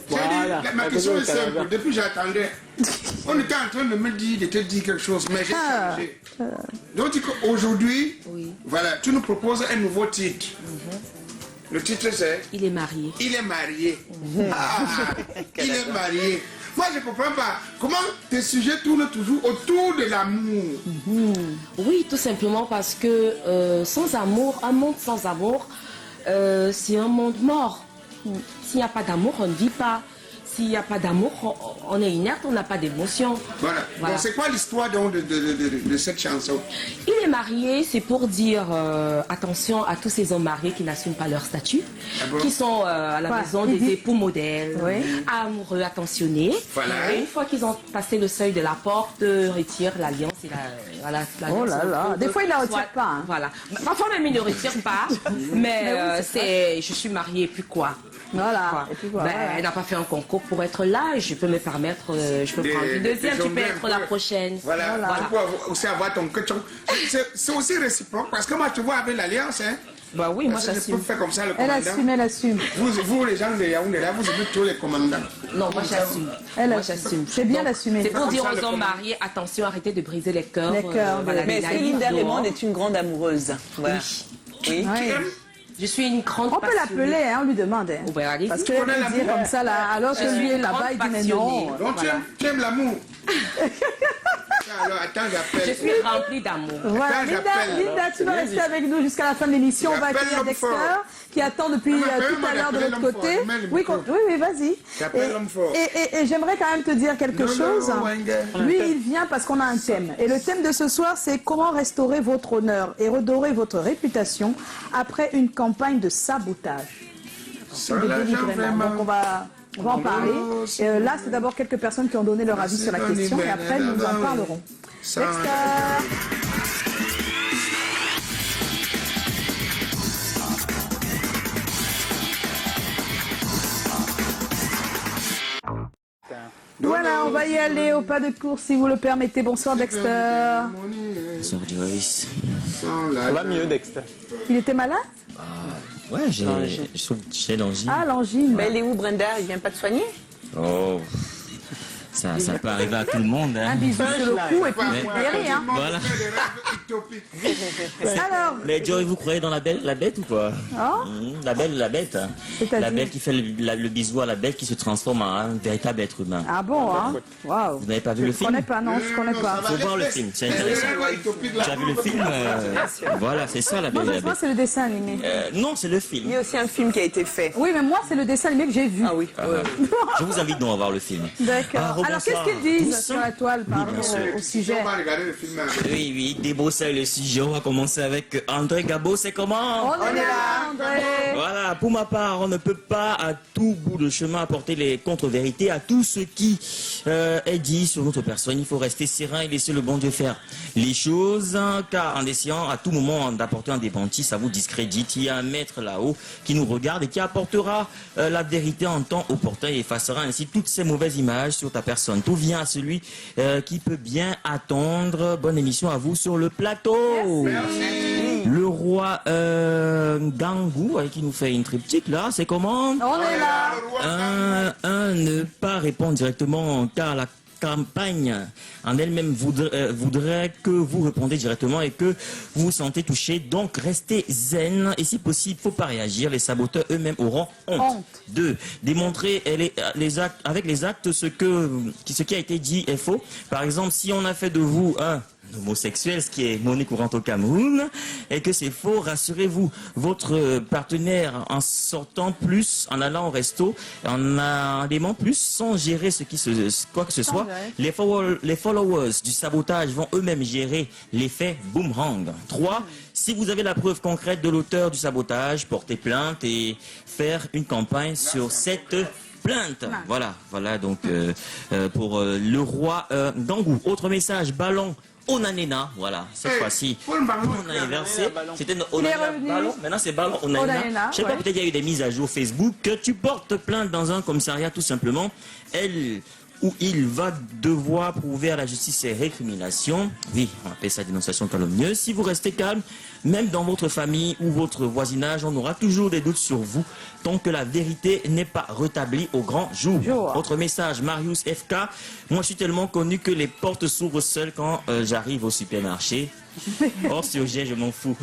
C: Voilà. Ma question est simple. Depuis j'attendais. On était en train de me dire, de te dire quelque chose, mais j'ai changé. Donc aujourd'hui, voilà, tu nous proposes un nouveau titre. Le titre c'est
Q: Il est marié.
C: Il est marié. Il est marié. Moi je ne comprends pas. Comment tes sujets tournent toujours autour de l'amour?
Q: Oui, tout simplement parce que sans amour, un monde sans amour, c'est un monde mort. S'il n'y a pas d'amour, on ne vit pas. s'il n'y a pas d'amour, on est inerte, on n'a pas d'émotion.
C: Voilà. Donc c'est quoi l'histoire de cette chanson?
Q: Il est marié, c'est pour dire attention à tous ces hommes mariés qui n'assument pas leur statut, qui sont à la maison des époux modèles, amoureux, attentionnés.
C: Voilà.
Q: Et une fois qu'ils ont passé le seuil de la porte, retirent l'alliance et
A: oh là là, des fois il ne la retire pas. Hein.
Q: Voilà. Parfois même il ne retire pas, mais je suis mariée, puis quoi?
A: Voilà. Et puis voilà.
Q: Elle n'a pas fait un concours pour être là, je peux me permettre, je peux prendre une deuxième, tu peux être la prochaine.
C: Voilà. Tu peux aussi avoir ton cochon. C'est aussi réciproque, parce que moi tu vois avec l'alliance, hein.
Q: Bah oui, moi j'assume.
C: Faire comme ça, le
A: elle
C: commandant.
A: assume.
C: Vous les gens de Yaoundé là, vous êtes tous les commandants.
Q: Non, moi j'assume.
A: Moi j'assume. C'est bien d'assumer.
Q: C'est pour dire aux hommes mariés, attention, arrêtez de briser les cœurs.
B: Mais est-ce que Linda Raymond est une grande amoureuse? Voilà. Oui.
Q: Je suis une grande
A: passionnée. On peut l'appeler, hein, on lui demande. Hein. Parce qu'elle peut dire comme ça, là, alors que lui est là-bas, il dit mais non.
C: Donc tu aimes l'amour. Alors, attends, j'appelle.
Q: Je suis remplie d'amour.
A: Voilà, Linda, tu vas rester avec nous jusqu'à la fin de l'émission. On va accueillir Dexter, qui attend depuis tout à l'heure de l'autre côté. Oui, vas-y. Et j'aimerais quand même te dire quelque chose. Lui, il vient parce qu'on a un thème. Et le thème de ce soir, c'est comment restaurer votre honneur et redorer votre réputation après une campagne de sabotage. Donc on va en parler. Là, c'est d'abord quelques personnes qui ont donné leur avis sur la question et après, nous en parlerons. Dexter. Voilà, on va y aller au pas de course si vous le permettez. Bonsoir Dexter.
R: Bonsoir Joyce.
D: Ça va mieux Dexter.
A: Il était malade?
R: Ouais, j'ai l'angine.
A: Ah, l'angine.
B: Mais elle est où Brenda? Il vient pas te soigner?
R: Oh, ça peut arriver à tout le monde. Hein.
A: Un bisou sur le cou et puis guéri, hein.
R: Voilà.
A: Alors.
R: Mais Joy, vous croyez dans la bête ou quoi? La bête. La bête qui fait le bisou à la bête qui se transforme en un véritable être humain.
A: Ah bon, hein? Waouh.
R: Vous n'avez pas vu le film?
A: Je connais pas, non, je connais pas.
R: Faut voir le film, c'est intéressant. Tu as vu le film? Voilà, c'est ça la bête.
A: Moi, c'est le dessin animé.
R: Non, c'est le film.
B: Il y a aussi un film qui a été fait.
A: Oui, mais moi, c'est le dessin animé que j'ai vu.
B: Ah oui.
R: Je vous invite donc à voir le film.
A: D'accord. Alors, qu'est-ce qu'ils disent sur la toile par rapport au sujet?
R: Oui, débroussaille le sujet. On va commencer avec André Gabo. C'est comment?
A: On est là, André.
R: Voilà, pour ma part, on ne peut pas à tout bout de chemin apporter les contre-vérités à tout ce qui est dit sur notre personne. Il faut rester serein et laisser le bon Dieu faire les choses, car en essayant à tout moment d'apporter un démenti, ça vous discrédite. Il y a un maître là-haut qui nous regarde et qui apportera la vérité en temps opportun et effacera ainsi toutes ces mauvaises images sur ta personne. Tout vient à celui qui peut bien attendre. Bonne émission à vous sur le plateau. Merci. Le roi Gangou qui nous fait une triptyque là, c'est comment?
A: On est là.
R: Ne pas répondre directement car la campagne en elle-même voudrait que vous répondez directement et que vous vous sentez touché. Donc restez zen et si possible, faut pas réagir. Les saboteurs eux-mêmes auront honte. 2. Démontrer avec les actes ce qui a été dit est faux. Par exemple, si on a fait de vous un homosexuel, ce qui est monnaie courante au Cameroun, et que c'est faux, rassurez-vous, votre partenaire en sortant plus, en allant au resto, en aimant plus, sans gérer quoi que ce soit, les followers du sabotage vont eux-mêmes gérer l'effet boomerang. 3. Si vous avez la preuve concrète de l'auteur du sabotage, portez plainte et faire une campagne sur cette plainte. Voilà donc pour le roi Gangou. Autre message, ballon Onanena, voilà, cette fois-ci, on a inversé, c'était Onanena ballon, maintenant c'est ballon Onanena. Je sais pas, peut-être il y a eu des mises à jour Facebook, que tu portes plainte dans un commissariat tout simplement, elle ou il va devoir prouver à la justice ses récriminations. Oui, on appelle ça dénonciation calomnieuse. Si vous restez calme, même dans votre famille ou votre voisinage, on aura toujours des doutes sur vous tant que la vérité n'est pas rétablie au grand jour. Autre message, Marius FK. Moi, je suis tellement connu que les portes s'ouvrent seules quand j'arrive au supermarché. Hors sujet, je m'en fous.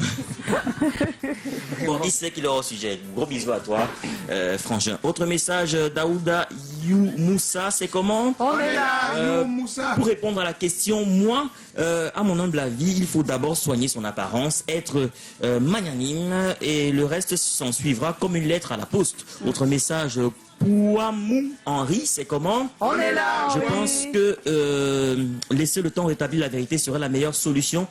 R: Bon, il sait qu'il est hors sujet. Gros bisous à toi, Frangin. Autre message, Daouda You Moussa, c'est comment?
C: On est là, You Moussa.
R: Pour répondre à la question, moi, à mon humble avis, il faut d'abord soigner son apparence, être magnanime et le reste s'en suivra comme une lettre à la poste. Autre message, Pouamou Henri, c'est comment?
A: On est là.
R: Je pense que laisser le temps rétablir la vérité serait la meilleure solution.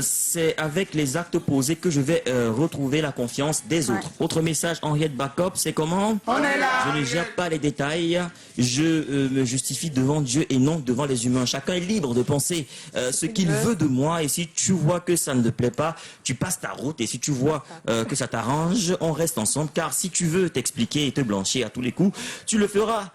R: C'est avec les actes posés que je vais retrouver la confiance des autres. Autre message, Henriette Backup, c'est comment?
A: On est là.
R: Je ne gère pas les détails. Je me justifie devant Dieu et non devant les humains. Chacun est libre de penser ce qu'il veut de moi. Et si tu vois que ça ne te plaît pas, tu passes ta route. Et si tu vois que ça t'arrange, on reste ensemble. Car si tu veux t'expliquer et te blanchir à tous les coups, tu le feras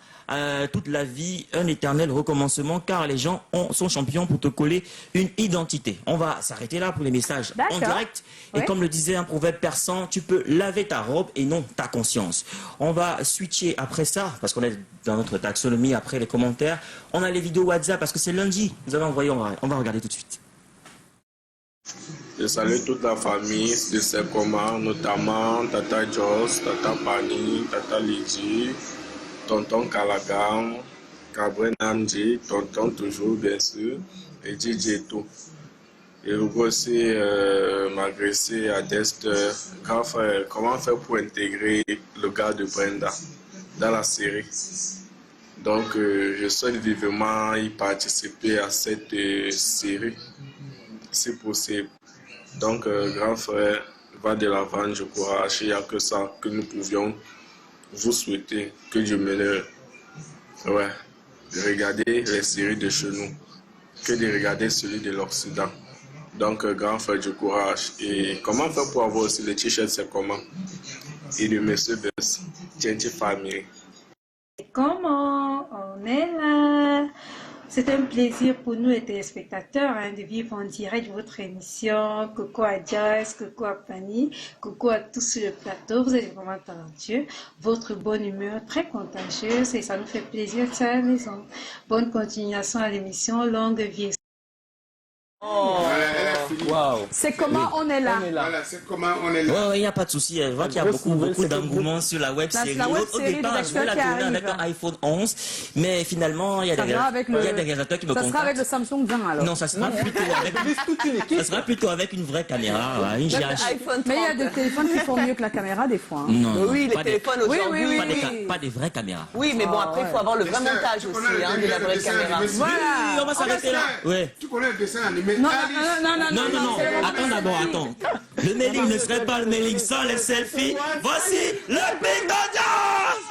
R: toute la vie, un éternel recommencement, car les gens sont champions pour te coller une identité. On va s'arrêter là pour les messages en direct. Et comme le disait un proverbe persan, tu peux laver ta robe et non ta conscience. On va switcher après ça, parce qu'on est dans notre taxonomie, après les commentaires. On a les vidéos WhatsApp, parce que c'est lundi. Vous avez envoyé, on va regarder tout de suite.
S: Je salue toute la famille de Sekoma, notamment Tata Joss, Tata Pani, Tata Lydie, Tonton Kalagam, Cabré Namdi, Tonton toujours bien sûr, et DJ tout. Et aussi m'agresser à Dest, grand frère, comment faire pour intégrer le gars de Brenda dans la série. Donc je souhaite vivement y participer à cette série, si possible. Donc grand frère, va de l'avant, je courage, il n'y a que ça que nous pouvions vous souhaiter, que Dieu m'aide. Ouais, de regarder les séries de chez nous, que de regarder celui de l'Occident. Donc, grand frère du courage. Et comment faire pour avoir aussi les t-shirts, c'est comment? Et de Monsieur Bess, Tchenchi Family.
T: Comment on est là? C'est un plaisir pour nous, les téléspectateurs, de vivre en direct votre émission. Coucou à Joyce, coucou à Fanny, coucou à tous sur le plateau. Vous êtes vraiment talentueux. Votre bonne humeur, très contagieuse, et ça nous fait plaisir de à la maison. Bonne continuation à l'émission. Longue vie.
A: Oh, wow. C'est comment on est là.
C: Voilà, c'est comment on est là.
R: Ouais, il n'y a pas de souci. Je vois qu'il y a beaucoup d'engouement sur la web série. Au départ, je vais la tourner avec un iPhone 11, mais finalement, il y a des réalisateurs qui me contactent.
A: Ça sera avec le Samsung 20 alors.
R: Non, ça sera plutôt avec une vraie caméra, une GH.
A: Mais il y a des téléphones qui font mieux que la caméra des fois.
R: Non,
B: oui, les téléphones aujourd'hui.
R: Pas des vraies caméras.
B: Oui, mais bon, après, il faut avoir le vrai montage aussi, de la vraie caméra.
R: Voilà, on va s'arrêter là.
C: Tu connais le dessin animé?
R: Non. Attends. Le mailing ne serait pas le mailing sans les selfies. Voici le Big d'audience.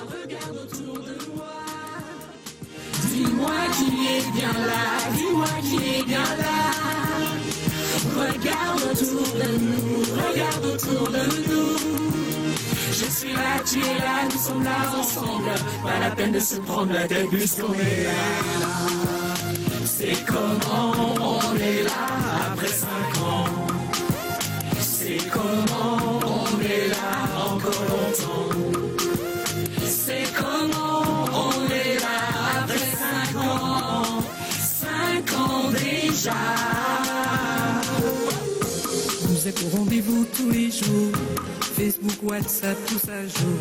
E: Regarde autour de moi. Dis-moi qui est bien là. Dis-moi qui est bien là. Regarde autour de nous. Regarde autour de nous. Je suis là, tu es là, nous sommes là ensemble. Pas la peine de se prendre la tête puisqu'on est là. C'est comment on est là après 5 ans. C'est comment on est là encore longtemps. C'est comment on est là après 5 ans. 5 ans déjà. Vous êtes au rendez-vous tous les jours. Facebook, WhatsApp, tout ça joue.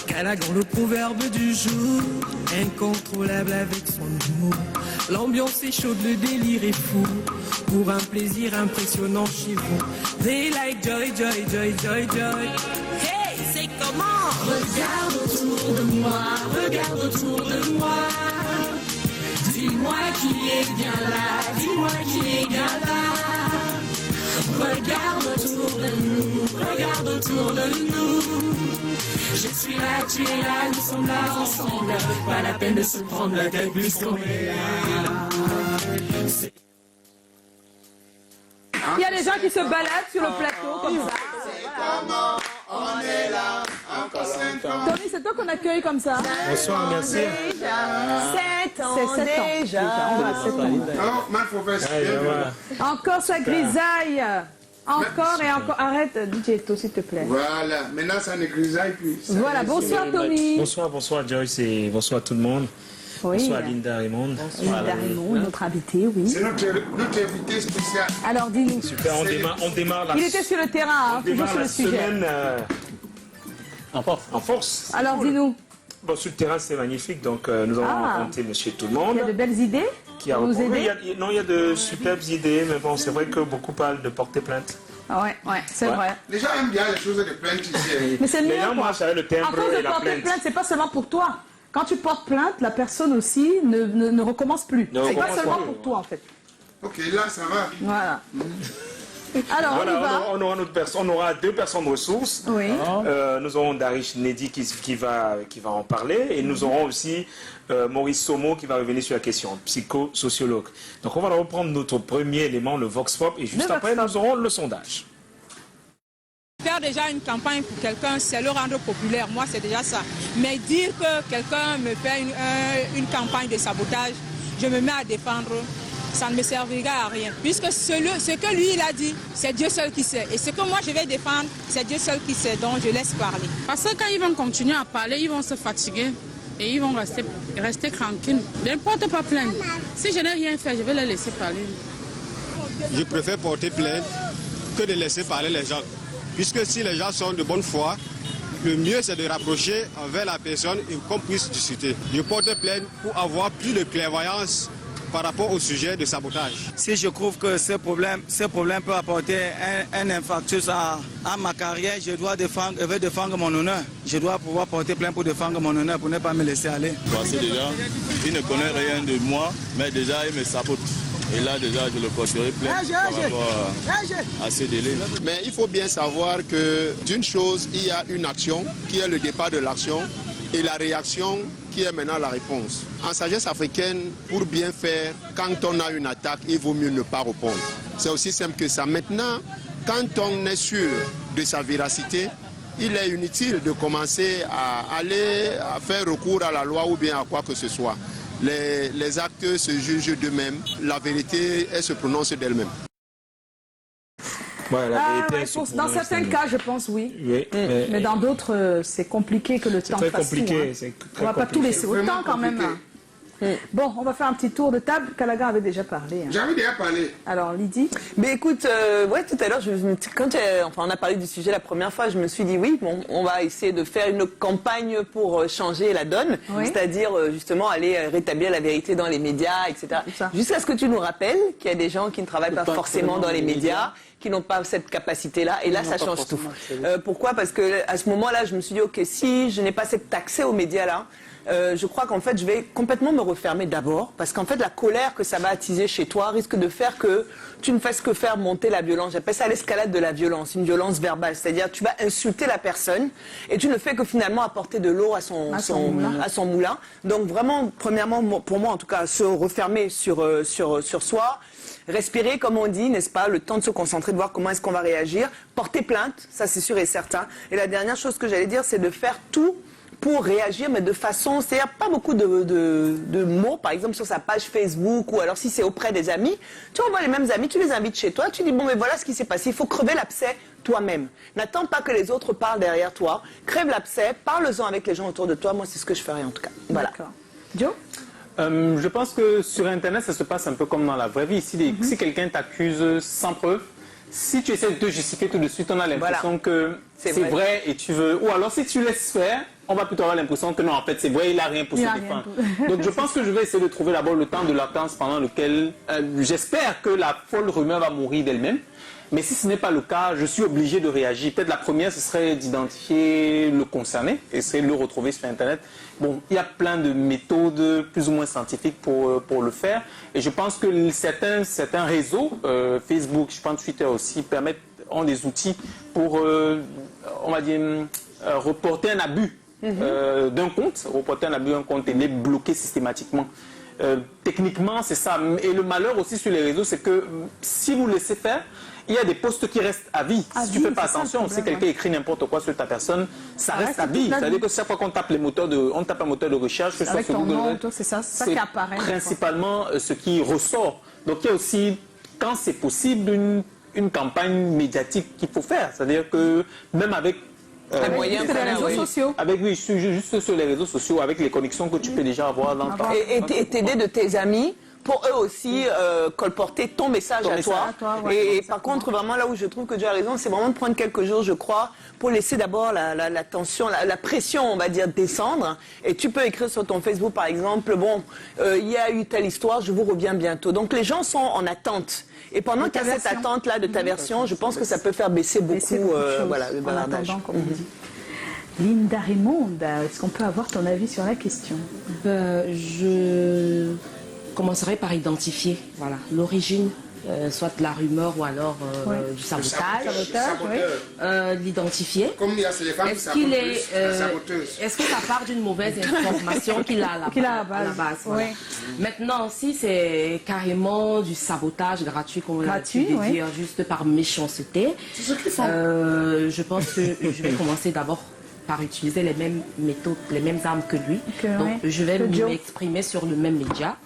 E: Calagan, le proverbe du jour. Incontrôlable avec son humour. L'ambiance est chaude, le délire est fou. Pour un plaisir impressionnant chez vous. They like joy, joy, joy, joy, joy. Hey, c'est comment? Regarde autour de moi, regarde autour de moi. Dis-moi qui est bien là, dis-moi qui est bien là. Regarde autour de nous, regarde autour de nous. Je suis là, tu es là, nous sommes là ensemble. Pas la peine de se prendre la tête puisqu'on est là.
A: Il y a des gens qui se baladent sur le plateau comme ça.
C: Comment on est là encore 5 ans.
A: Tony, c'est toi qu'on accueille comme ça.
D: Bonsoir, merci.
B: 7 ans
A: C'est 7 ans.
B: déjà.
C: Alors, ma professe.
A: Encore ça grisaille. Encore et encore. Arrête, DJ, toi, s'il te plaît.
C: Voilà, maintenant ça ne grisaille plus.
A: Voilà, bonsoir Tony.
D: Bonsoir Joyce et bonsoir tout le monde.
A: Oui.
D: Bonsoir Linda Raymond.
A: Linda Raymond, notre invité, oui.
C: C'est notre invité spécial.
A: Alors dis-nous.
D: Super, on démarre la
A: Il était sur le terrain, toujours sur le sujet.
D: Semaine en force.
A: Alors dis-nous.
D: Bon, sur le terrain, c'est magnifique, donc nous allons rencontrer Monsieur Tout-le-Monde.
A: Il y a de belles idées
D: qui a
A: nous aider.
D: Il y a de superbes idées, mais bon, c'est vrai que beaucoup parlent de porter plainte.
A: Ouais, c'est vrai.
C: Les gens aiment bien les choses de plainte ici.
A: Mais c'est mieux.
D: Les gens marchent avec le timbre et la
A: porter
D: plainte.
A: plainte, c'est pas seulement pour toi. Quand tu portes plainte, la personne aussi ne recommence plus. C'est pas seulement pour toi, en fait.
C: Ok, là, ça va.
A: Voilà. Alors,
J: voilà,
A: on y va.
J: on aura 2 personnes ressources.
A: Oui.
J: Nous aurons Darish Nedi qui va en parler. Et nous aurons aussi Maurice Somo qui va revenir sur la question, psychosociologue. Donc on va reprendre notre premier élément, le Vox Pop. Et juste après, nous aurons le sondage.
K: Faire déjà une campagne pour quelqu'un, c'est le rendre populaire. Moi, c'est déjà ça. Mais dire que quelqu'un me fait une campagne de sabotage, je me mets à défendre, ça ne me servira à rien. Puisque ce que lui, il a dit, c'est Dieu seul qui sait. Et ce que moi, je vais défendre, c'est Dieu seul qui sait. Donc, je laisse parler.
U: Parce que quand ils vont continuer à parler, ils vont se fatiguer. Et ils vont rester tranquilles. Je ne porte pas plainte. Si je n'ai rien fait, je vais les laisser parler.
L: Je préfère porter plainte que de laisser parler les gens. Puisque si les gens sont de bonne foi, le mieux c'est de rapprocher envers la personne et qu'on puisse discuter. Je porte plainte pour avoir plus de clairvoyance par rapport au sujet de sabotage.
F: Si je trouve que ce problème peut apporter un infarctus à ma carrière, je vais défendre mon honneur. Je dois pouvoir porter plainte pour défendre mon honneur, pour ne pas me laisser aller.
N: Voici déjà, il ne connaît rien de moi, mais déjà il me sabote. Et là déjà je le porterai plainte par rapport à ces délais.
L: Mais il faut bien savoir que d'une chose, il y a une action qui est le départ de l'action et la réaction qui est maintenant la réponse. En sagesse africaine, pour bien faire, quand on a une attaque, il vaut mieux ne pas répondre. C'est aussi simple que ça. Maintenant, quand on est sûr de sa véracité, il est inutile de commencer à faire recours à la loi ou bien à quoi que ce soit. Les actes se jugent d'eux-mêmes. La vérité, elle se prononce d'elle-même.
J: Ouais,
A: dans certains cas, je pense oui. Mais dans d'autres, c'est compliqué que le temps fasse tout. On ne va pas tout laisser autant quand même. Bon, on va faire un petit tour de table. Kalaga avait déjà parlé.
C: J'avais déjà parlé.
A: Alors, Lydie?
B: Mais écoute, tout à l'heure, quand on a parlé du sujet la première fois, je me suis dit oui, bon, on va essayer de faire une campagne pour changer la donne, c'est-à-dire justement aller rétablir la vérité dans les médias, etc. Jusqu'à ce que tu nous rappelles qu'il y a des gens qui ne travaillent pas forcément dans les médias, qui n'ont pas cette capacité-là, et là, ça change tout. Pourquoi? Parce que à ce moment-là, je me suis dit, ok, si je n'ai pas cet accès aux médias-là, je crois qu'en fait, je vais complètement me refermer d'abord, parce qu'en fait, la colère que ça va attiser chez toi risque de faire que tu ne fasses que faire monter la violence. J'appelle ça l'escalade de la violence, une violence verbale. C'est-à-dire, tu vas insulter la personne et tu ne fais que finalement apporter de l'eau à son moulin. Donc vraiment, premièrement, pour moi en tout cas, se refermer sur soi. Respirer, comme on dit, n'est-ce pas, le temps de se concentrer, de voir comment est-ce qu'on va réagir. Porter plainte, ça c'est sûr et certain. Et la dernière chose que j'allais dire, c'est de faire tout pour réagir, mais de façon, c'est-à-dire pas beaucoup de mots, par exemple sur sa page Facebook, ou alors si c'est auprès des amis, tu envoies les mêmes amis, tu les invites chez toi, tu dis bon mais voilà ce qui s'est passé, il faut crever l'abcès toi-même. N'attends pas que les autres parlent derrière toi, crève l'abcès, parle-en avec les gens autour de toi, moi c'est ce que je ferais en tout cas. Voilà.
A: Joe?
D: Je pense que sur Internet, ça se passe un peu comme dans la vraie vie. Si quelqu'un t'accuse sans preuve, si tu essaies de te justifier tout de suite, on a l'impression que c'est vrai et tu veux... Ou alors si tu laisses faire, on va plutôt avoir l'impression que non, en fait, c'est vrai, il n'a rien pour se défendre. Donc je pense que je vais essayer de trouver d'abord le temps de latence pendant lequel j'espère que la folle rumeur va mourir d'elle-même. Mais si ce n'est pas le cas, je suis obligé de réagir. Peut-être la première, ce serait d'identifier le concerné, essayer de le retrouver sur Internet. Bon, il y a plein de méthodes plus ou moins scientifiques pour le faire. Et je pense que certains réseaux, Facebook, je pense Twitter aussi, ont des outils pour, on va dire, reporter un abus d'un compte, et les bloquer systématiquement. Techniquement, c'est ça. Et le malheur aussi sur les réseaux, c'est que si vous laissez faire, il y a des posts qui restent à vie. Si tu ne fais pas attention, si quelqu'un écrit n'importe quoi sur ta personne, ça reste à vie. C'est-à-dire que chaque fois qu'on tape un moteur de recherche, que ce soit sur Google,
A: c'est qui apparaît.
D: Principalement ce qui ressort. Donc il y a aussi, quand c'est possible, une campagne médiatique qu'il faut faire. C'est-à-dire que même avec
A: les réseaux sociaux.
D: Juste sur les réseaux sociaux, avec les connexions que tu peux déjà avoir dans
B: et t'aider de tes amis pour eux aussi colporter ton message à toi. Et par contre, vraiment là où je trouve que tu as raison, c'est vraiment de prendre quelques jours, je crois, pour laisser d'abord la tension, la pression, on va dire, descendre. Et tu peux écrire sur ton Facebook, par exemple, bon, il y a eu telle histoire, je vous reviens bientôt. Donc les gens sont en attente. Et pendant qu'il y a cette attente-là de ta version, je pense que ça peut faire baisser beaucoup le bavardage.
A: Comme on dit. Linda Raymond, est-ce qu'on peut avoir ton avis sur la question?
Q: Je commencerai par identifier l'origine, soit de la rumeur ou alors du sabotage. L'identifier.
C: Comme il y a ces femmes
Q: Est-ce que ça part d'une mauvaise information qu'il a à la base voilà. Maintenant, si c'est carrément du sabotage gratuit, comme on l'a dit, dire juste par méchanceté, je pense que je vais commencer d'abord par utiliser les mêmes méthodes, les mêmes armes que lui. Donc, je vais m'exprimer sur le même média.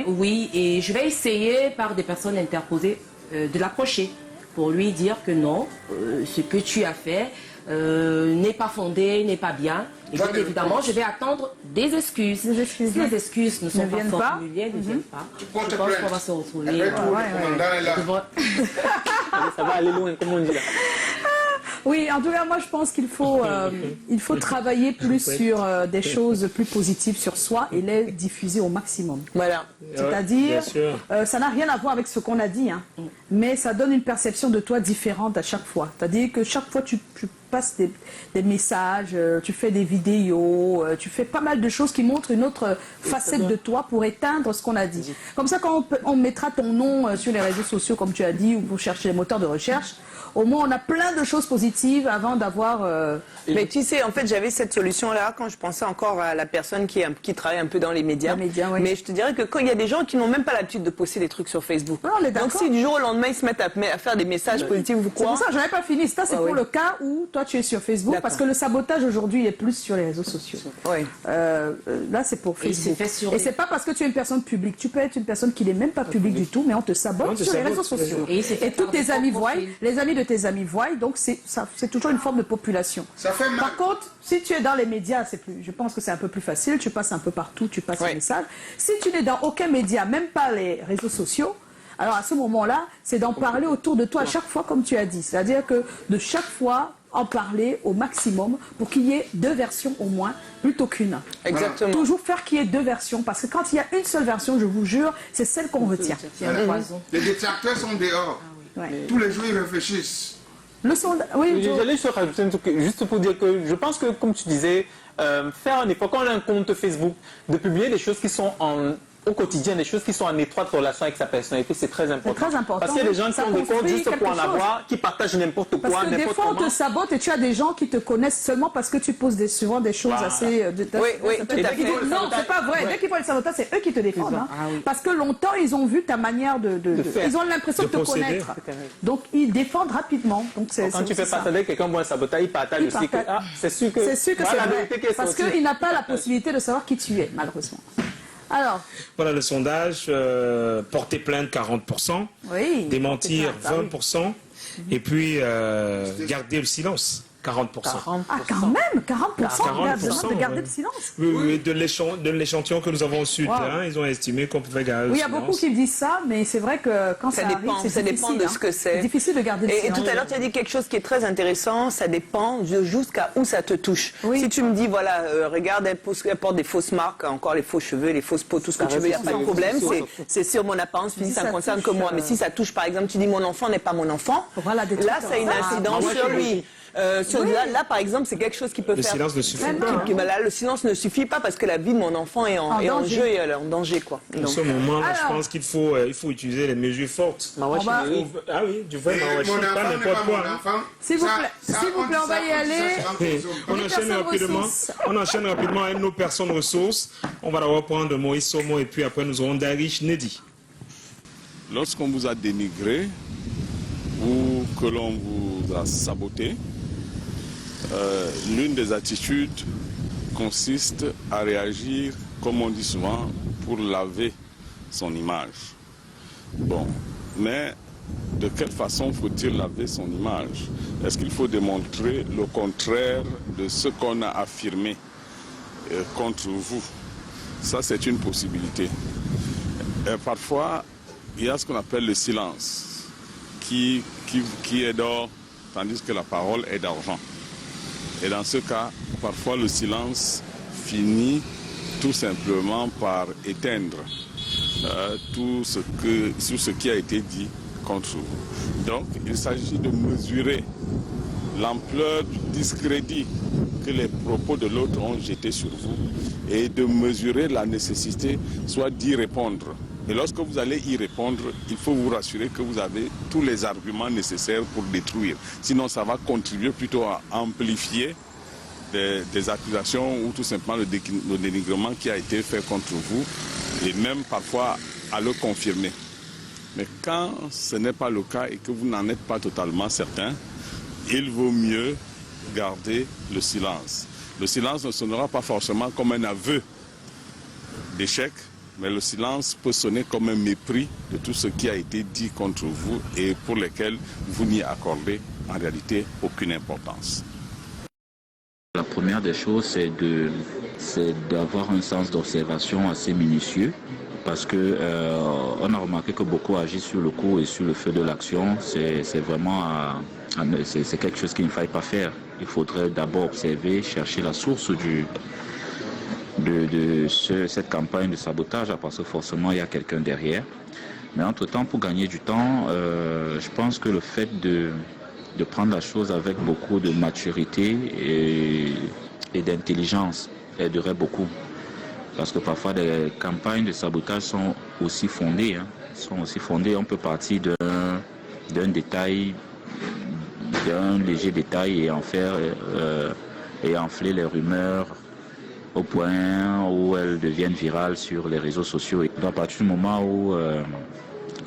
Q: Oui, et je vais essayer par des personnes interposées de l'approcher pour lui dire que non, ce que tu as fait n'est pas fondé, n'est pas bien. Et donc, évidemment, je vais attendre des excuses. Si les excuses ne sont pas formulées, ne viennent pas, je pense qu'on va se retrouver.
D: Ça va aller loin, comme on dit là.
A: Oui, en tout cas, moi je pense qu'il faut, travailler plus sur des choses plus positives sur soi et les diffuser au maximum.
B: Voilà.
A: C'est-à-dire, ça n'a rien à voir avec ce qu'on a dit, mais ça donne une perception de toi différente à chaque fois. C'est-à-dire que chaque fois tu passes des messages, tu fais des vidéos, tu fais pas mal de choses qui montrent une autre facette de toi pour éteindre ce qu'on a dit. Comme ça, quand on mettra ton nom sur les réseaux sociaux, comme tu as dit, ou pour chercher les moteurs de recherche, au moins on a plein de choses positives avant d'avoir...
B: Mais tu sais, en fait, j'avais cette solution-là quand je pensais encore à la personne qui travaille un peu dans les médias. Mais je te dirais que quand il y a des gens qui n'ont même pas l'habitude de poster des trucs sur Facebook. Donc si du jour au lendemain, ils se mettent à faire des messages positifs ou quoi...
A: C'est pour ça que je n'avais pas fini. Ça, c'est pour le cas où toi, tu es sur Facebook. Parce que le sabotage, aujourd'hui, est plus sur les réseaux sociaux. Là, c'est pour Facebook. Et c'est pas parce que tu es une personne publique. Tu peux être une personne qui n'est même pas publique du tout, mais on te sabote sur les réseaux sociaux. Et tous tes amis voient, les amis de tes amis voient, donc c'est toujours une forme de population. Par contre, si tu es dans les médias, je pense que c'est un peu plus facile, tu passes un peu partout, tu passes un message. Si tu n'es dans aucun média, même pas les réseaux sociaux, alors à ce moment-là, c'est d'en parler autour de toi à chaque fois, comme tu as dit. C'est-à-dire que de chaque fois, en parler au maximum pour qu'il y ait 2 versions au moins, plutôt qu'une.
B: Exactement.
A: Toujours faire qu'il y ait 2 versions, parce que quand il y a une seule version, je vous jure, c'est celle qu'on retient.
C: Les détracteurs sont dehors. Tous les jours, ils réfléchissent.
D: J'allais juste rajouter un truc, juste pour dire que je pense que, comme tu disais, faire un effort, quand on a un compte Facebook, de publier des choses qui sont au quotidien, des choses qui sont en étroite relation avec sa personnalité, c'est très important. Parce qu'il y a des gens qui ont des comptes juste pour en avoir, qui partagent n'importe quoi,
A: parce que des fois, on te sabote et tu as des gens qui te connaissent seulement parce que tu poses souvent des choses assez...
B: Oui, tout à fait.
A: Non, c'est pas vrai. Dès qu'ils voient le sabotage, c'est eux qui te défendent. Parce que longtemps, ils ont vu ta manière de ils ont l'impression de te connaître. Donc, ils défendent rapidement.
D: Quand tu fais partager quelqu'un pour un sabotage, il partage aussi que c'est sûr que
A: c'est vrai. Parce qu'il n'a pas la possibilité de savoir qui tu es, malheureusement. Alors.
J: Voilà le sondage, porter plainte 40%, démentir 20%, et puis garder le silence 40%.
A: Ah, quand même, 40% de garder le silence.
J: Oui, de l'échantillon que nous avons reçu de terrain, ils ont estimé qu'on pouvait garder le silence.
A: Oui, il y a beaucoup qui disent ça, mais c'est vrai que quand ça arrive,
B: ça dépend de ce que c'est.
A: C'est difficile de garder le silence.
B: Et tout à l'heure, tu as dit quelque chose qui est très intéressant, ça dépend jusqu'à où ça te touche. Si tu me dis, voilà, regarde, elle porte des fausses marques, encore les faux cheveux, les fausses peaux, tout ce que tu veux, il n'y a pas de problème, c'est sur mon apparence physique, ça ne concerne que moi. Mais si ça touche, par exemple, tu dis mon enfant n'est pas mon enfant, là, ça a une incidence sur lui. Là, par exemple, c'est quelque chose qui peut faire...
J: Le silence ne suffit pas.
B: Là, le silence ne suffit pas parce que la vie de mon enfant est en jeu et elle est en danger, quoi.
J: En ce moment-là, je pense qu'il faut utiliser les mesures fortes.
B: Ah oui,
J: du vrai mawashi, pas n'importe quoi.
A: S'il vous plaît, on va y aller.
J: On enchaîne rapidement avec nos personnes ressources. On va d'abord prendre Moïse Somo et puis après nous aurons Darish Nedi.
G: Lorsqu'on vous a dénigré ou que l'on vous a saboté, l'une des attitudes consiste à réagir, comme on dit souvent, pour laver son image. Bon, mais de quelle façon faut-il laver son image? Est-ce qu'il faut démontrer le contraire de ce qu'on a affirmé contre vous? Ça, c'est une possibilité. parfois, il y a ce qu'on appelle le silence, qui est d'or, tandis que la parole est d'argent. Et dans ce cas, parfois le silence finit tout simplement par éteindre tout ce qui a été dit contre vous. Donc, il s'agit de mesurer l'ampleur du discrédit que les propos de l'autre ont jeté sur vous et de mesurer la nécessité soit d'y répondre. Et lorsque vous allez y répondre, il faut vous rassurer que vous avez tous les arguments nécessaires pour détruire. Sinon, ça va contribuer plutôt à amplifier des accusations ou tout simplement le dénigrement qui a été fait contre vous et même parfois à le confirmer. Mais quand ce n'est pas le cas et que vous n'en êtes pas totalement certain, il vaut mieux garder le silence. Le silence ne sonnera pas forcément comme un aveu d'échec, mais le silence peut sonner comme un mépris de tout ce qui a été dit contre vous et pour lesquels vous n'y accordez en réalité aucune importance.
I: La première des choses, c'est d'avoir un sens d'observation assez minutieux parce que on a remarqué que beaucoup agissent sur le coup et sur le feu de l'action. C'est vraiment c'est quelque chose qu'il ne faille pas faire. Il faudrait d'abord observer, chercher la source de cette campagne de sabotage, parce que forcément il y a quelqu'un derrière. Mais entre-temps, pour gagner du temps, je pense que le fait de prendre la chose avec beaucoup de maturité et d'intelligence aiderait beaucoup. Parce que parfois les campagnes de sabotage sont aussi fondées. On peut partir d'un détail, d'un léger détail et en faire et enfler les rumeurs au point où elles deviennent virales sur les réseaux sociaux. Et à partir du moment où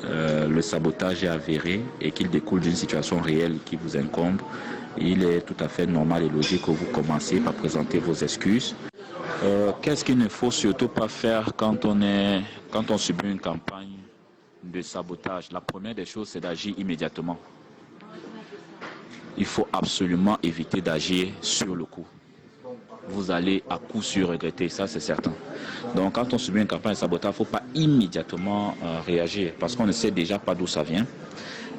I: le sabotage est avéré et qu'il découle d'une situation réelle qui vous incombe, il est tout à fait normal et logique que vous commenciez par présenter vos excuses. Qu'est-ce qu'il ne faut surtout pas faire quand on subit une campagne de sabotage? La première des choses, c'est d'agir immédiatement. Il faut absolument éviter d'agir sur le coup. Vous allez à coup sûr regretter, ça c'est certain. Donc quand on subit une campagne de sabotage, il ne faut pas immédiatement réagir parce qu'on ne sait déjà pas d'où ça vient.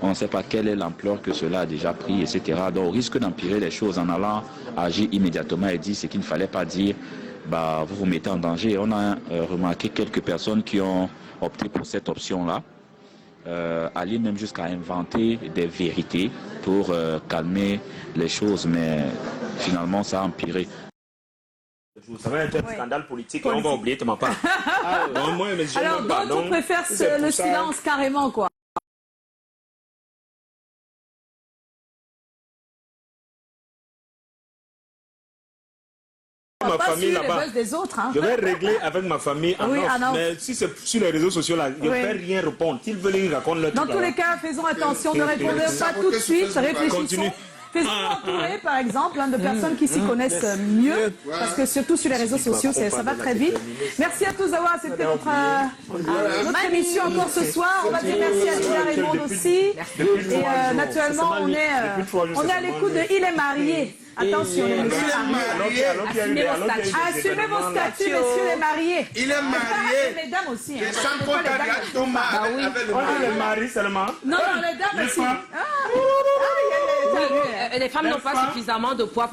I: On ne sait pas quelle est l'ampleur que cela a déjà pris, etc. Donc on risque d'empirer les choses en allant agir immédiatement et dire ce qu'il ne fallait pas dire. Vous vous mettez en danger. On a remarqué quelques personnes qui ont opté pour cette option-là, aller même jusqu'à inventer des vérités pour calmer les choses, mais finalement ça a empiré.
J: Ça va être un scandale politique et on va oublier de ma part.
A: Alors donc tu préfères le silence carrément quoi.
J: Ma famille là-bas. Je vais régler avec ma famille en off. Mais si c'est sur les réseaux sociaux là, je ne vais rien répondre. S'ils veulent, ils racontent leur truc.
A: Dans tous les cas, faisons attention, ne répondez pas tout de suite, réfléchissons. Faisons entourer, par exemple, de personnes qui s'y connaissent mieux, parce que surtout sur les réseaux sociaux, ça va très vite. Merci à tous d'avoir accepté notre émission encore ce soir. On va dire merci à Tina Raymond aussi. Et naturellement, on est à l'écoute de Il est marié. Attention, les messieurs mariés. Assumez vos statuts, messieurs les mariés.
C: Il est marié.
A: Les dames aussi.
J: Les maris seulement.
A: Non, les dames aussi.
Q: Les femmes n'ont pas suffisamment de poids.